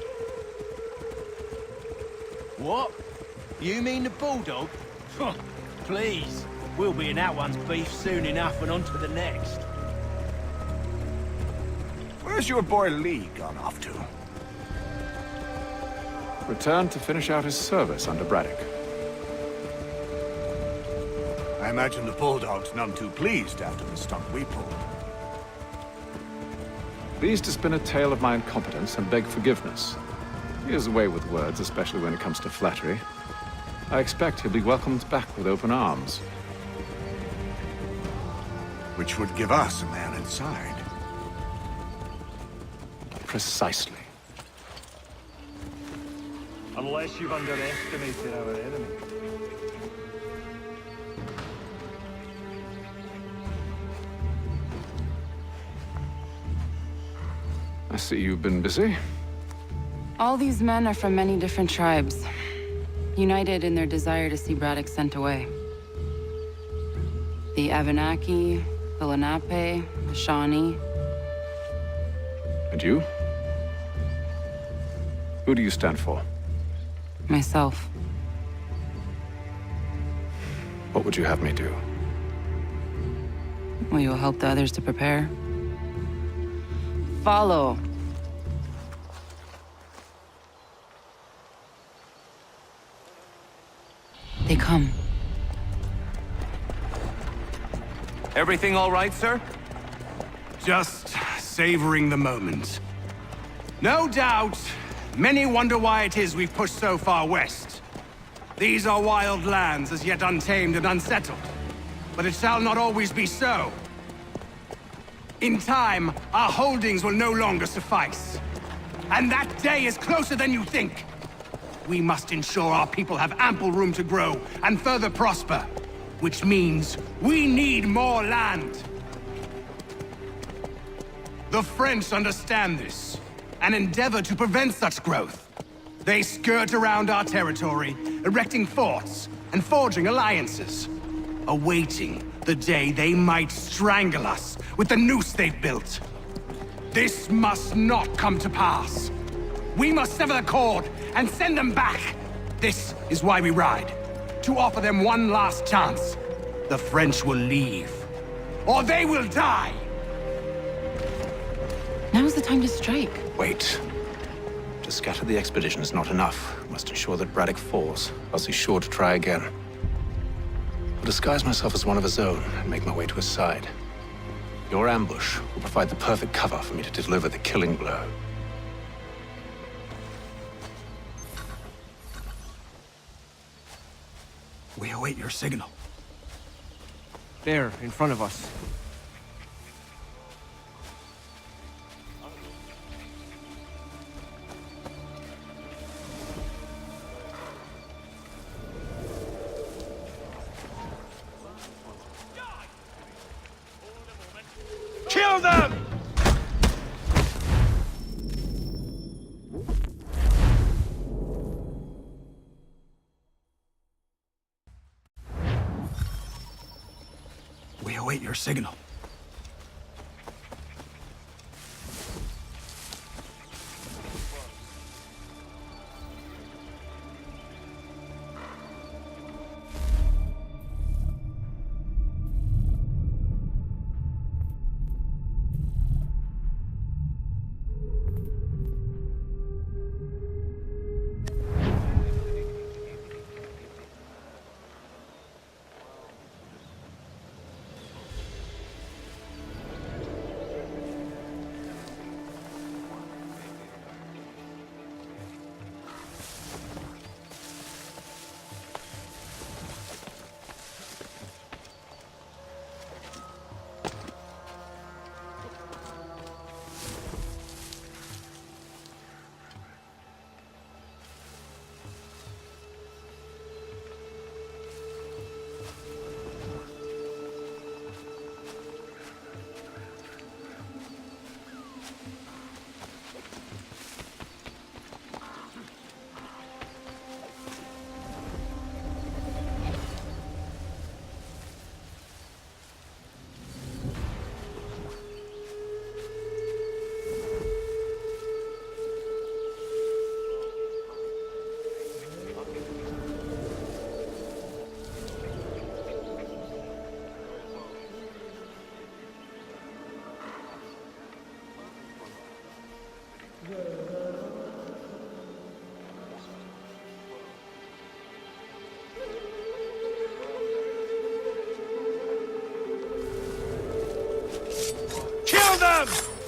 What? You mean the bulldog? Please. We'll be in that one's beef soon enough and on to the next. Where's your boy Lee gone off to? Returned to finish out his service under Braddock. I imagine the bulldog's none too pleased after the stunt we pulled. Pleased to spin a tale of my incompetence and beg forgiveness. He has a way with words, especially when it comes to flattery. I expect he'll be welcomed back with open arms. Which would give us a man inside. Precisely. Unless you've underestimated our enemy. I see you've been busy. All these men are from many different tribes, united in their desire to see Braddock sent away. The Abenaki, the Lenape, the Shawnee. And you? Who do you stand for? Myself. What would you have me do? Will you help the others to prepare? Follow. They come. Everything all right, sir? Just savoring the moment. No doubt, many wonder why it is we've pushed so far west. These are wild lands, as yet untamed and unsettled. But it shall not always be so. In time, our holdings will no longer suffice. And that day is closer than you think. We must ensure our people have ample room to grow and further prosper. Which means we need more land. The French understand this, and endeavor to prevent such growth. They skirt around our territory, erecting forts and forging alliances, awaiting the day they might strangle us with the noose they've built. This must not come to pass. We must sever the cord and send them back. This is why we ride, to offer them one last chance. The French will leave, or they will die. Now's the time to strike. Wait. To scatter the expedition is not enough. We must ensure that Braddock falls, else he's sure to try again. I'll disguise myself as one of his own and make my way to his side. Your ambush will provide the perfect cover for me to deliver the killing blow. We await your signal. There, in front of us. Kill them! We await your signal. them!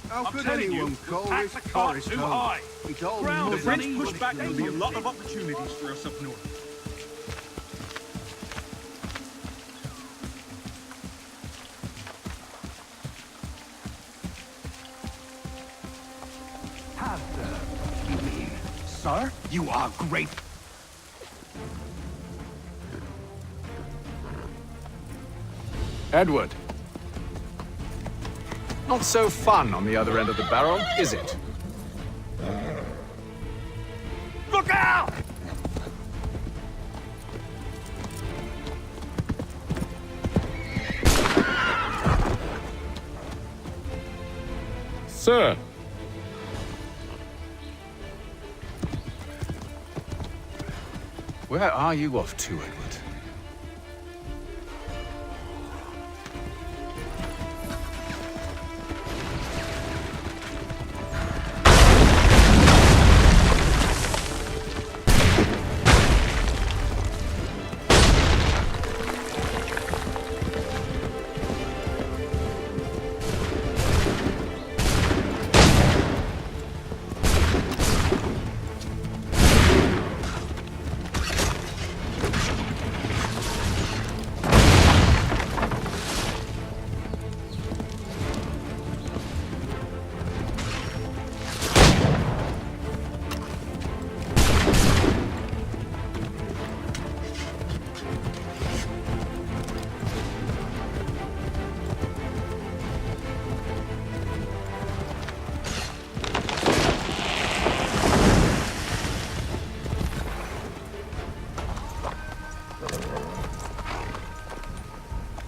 How I'm could telling anyone you, call pack this the cart forest too home? high. It's all The mud French and push money. back, there'll be a lot of opportunities for us up north. You mean, sir? You are great. Edward. Not so fun on the other end of the barrel, is it? Look out! Sir! Where are you off to, Edward?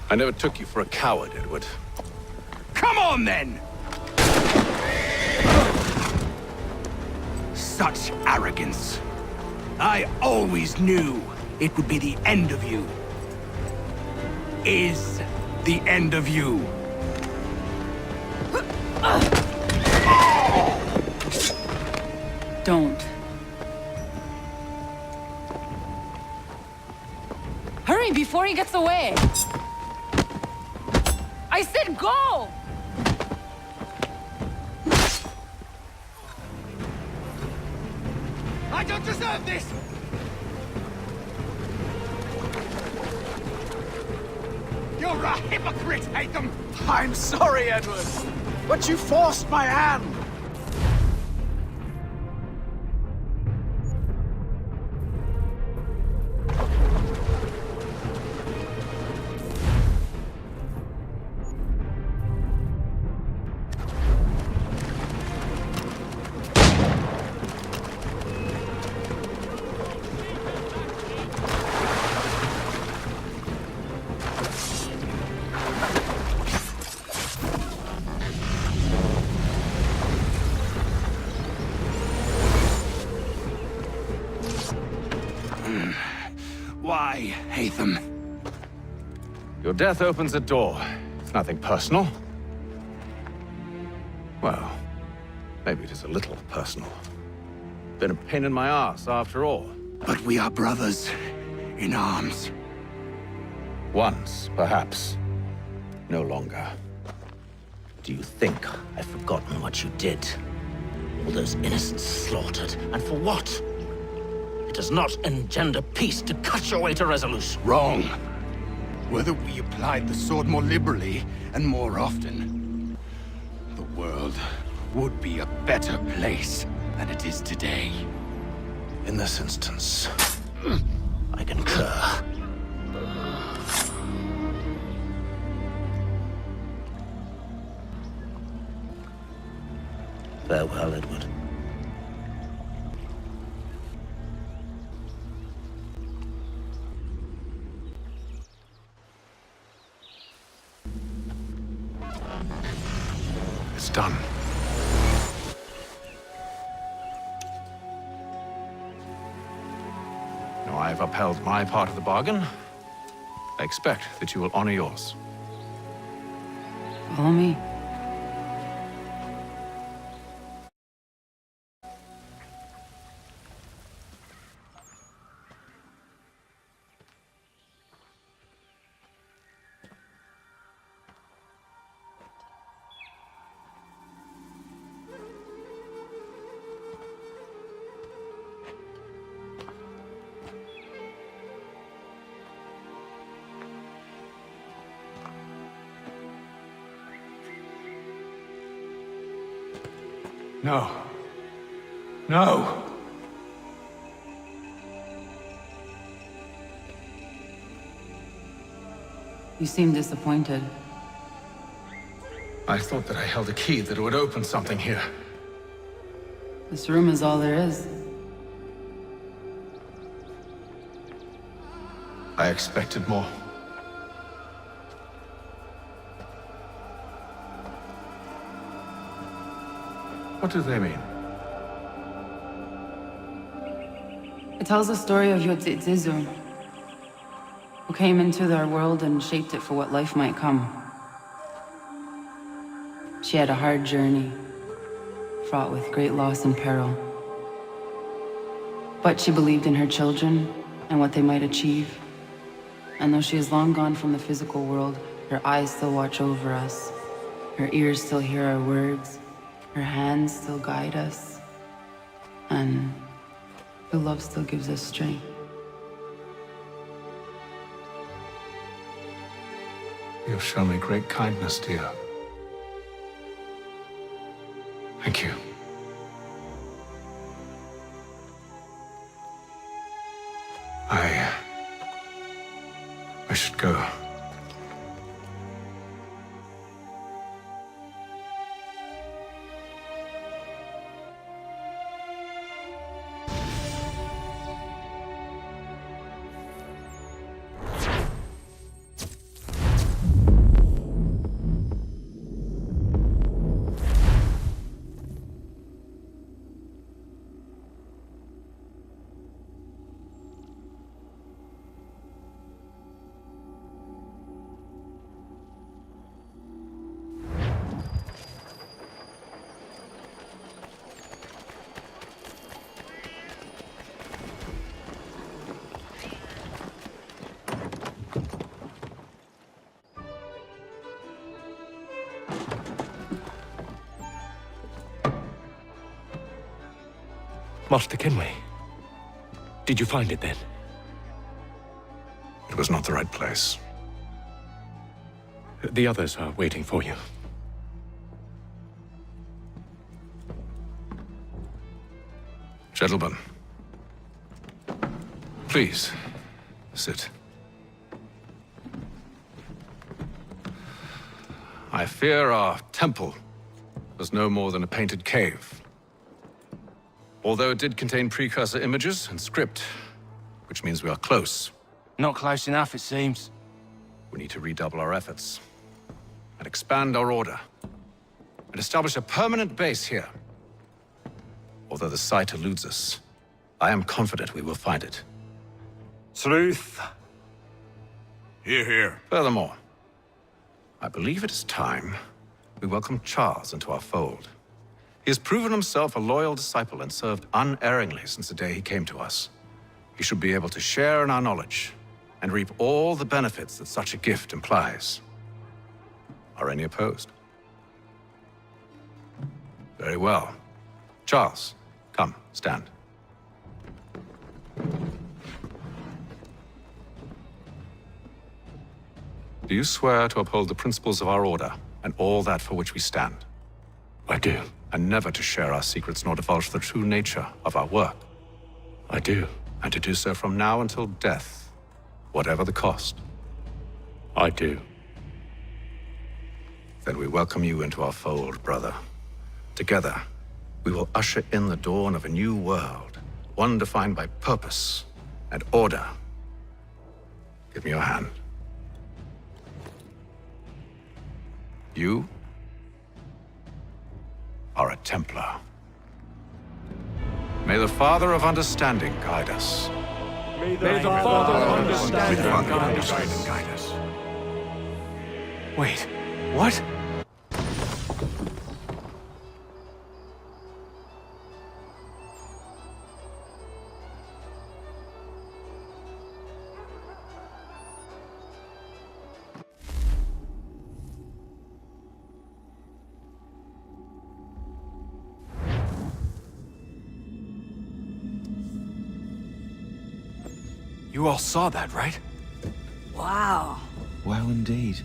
I never took you for a coward, Edward. Come on, then! Such arrogance. I always knew it would be the end of you. Is the end of you. Don't. Hurry before he gets away! I said go! I don't deserve this! You're a hypocrite, Hatham! I'm sorry, Edward, but you forced my hand. Why, Hatham? Your death opens a door. It's nothing personal. Well, maybe it is a little personal. Been a pain in my ass, after all. But we are brothers in arms. Once, perhaps. No longer. Do you think I've forgotten what you did? All those innocents slaughtered, and for what? It does not engender peace to cut your way to resolution. Wrong. Whether we applied the sword more liberally and more often, the world would be a better place than it is today. In this instance, I concur. Farewell, Edward. It's done. Now I've upheld my part of the bargain. I expect that you will honor yours. Follow me. No. No! You seem disappointed. I thought that I held a key that would open something here. This room is all there is. I expected more. What do they mean? It tells the story of Yotzitzizu, who came into their world and shaped it for what life might come. She had a hard journey, fraught with great loss and peril. But she believed in her children and what they might achieve. And though she is long gone from the physical world, her eyes still watch over us. Her ears still hear our words. Her hands still guide us. And her love still gives us strength. You have shown me great kindness, dear. Thank you. I should go. Master Kenway, did you find it then? It was not the right place. The others are waiting for you. Gentlemen, please, sit. I fear our temple was no more than a painted cave. Although it did contain precursor images and script, which means we are close. Not close enough, it seems. We need to redouble our efforts and expand our order and establish a permanent base here. Although the site eludes us, I am confident we will find it. Truth. Hear, hear. Furthermore, I believe it is time we welcome Charles into our fold. He has proven himself a loyal disciple and served unerringly since the day he came to us. He should be able to share in our knowledge and reap all the benefits that such a gift implies. Are any opposed? Very well. Charles, come, stand. Do you swear to uphold the principles of our order and all that for which we stand? I do. and never to share our secrets nor divulge the true nature of our work. I do. And to do so from now until death, whatever the cost. I do. Then we welcome you into our fold, brother. Together, we will usher in the dawn of a new world, one defined by purpose and order. Give me your hand. You are a Templar. May the Father of Understanding guide us. May the Father of Understanding guide us. Wait, what? You all saw that, right? Wow. Well, indeed.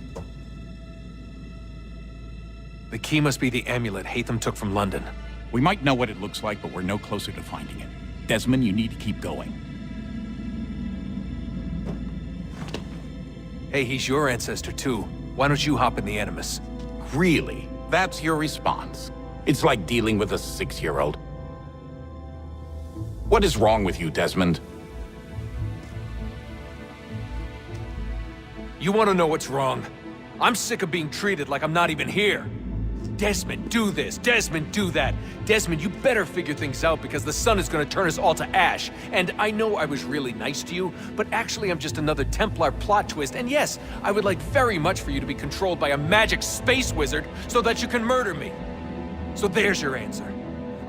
The key must be the amulet Hatham took from London. We might know what it looks like, but we're no closer to finding it. Desmond, you need to keep going. Hey, he's your ancestor too. Why don't you hop in the Animus? Really? That's your response? It's like dealing with a 6-year-old. What is wrong with you, Desmond? You want to know what's wrong? I'm sick of being treated like I'm not even here. Desmond, do this. Desmond, do that. Desmond, you better figure things out because the sun is going to turn us all to ash. And I know I was really nice to you, but actually I'm just another Templar plot twist. And yes, I would like very much for you to be controlled by a magic space wizard so that you can murder me. So there's your answer.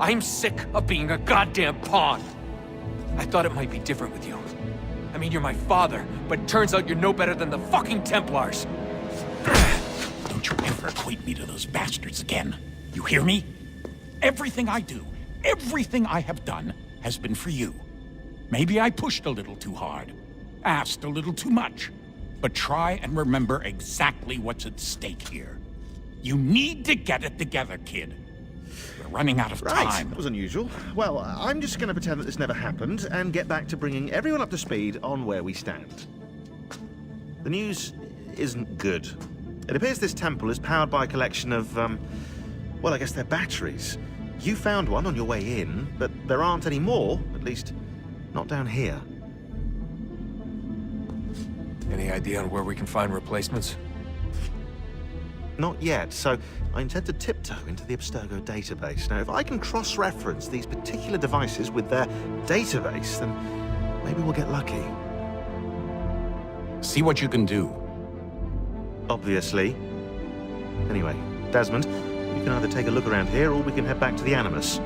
I'm sick of being a goddamn pawn. I thought it might be different with you. I mean, you're my father, but turns out you're no better than the fucking Templars. Don't you ever equate me to those bastards again. You hear me? Everything I do, everything I have done, has been for you. Maybe I pushed a little too hard, asked a little too much, but try and remember exactly what's at stake here. You need to get it together, kid. We're running out of time. That was unusual. Well, I'm just going to pretend that this never happened and get back to bringing everyone up to speed on where we stand. The news isn't good. It appears this temple is powered by a collection of, well, I guess they're batteries. You found one on your way in, but there aren't any more, at least not down here. Any idea on where we can find replacements? Not yet, so I intend to tiptoe into the Abstergo database. Now, if I can cross-reference these particular devices with their database, then maybe we'll get lucky. See what you can do. Obviously. Anyway, Desmond, you can either take a look around here or we can head back to the Animus.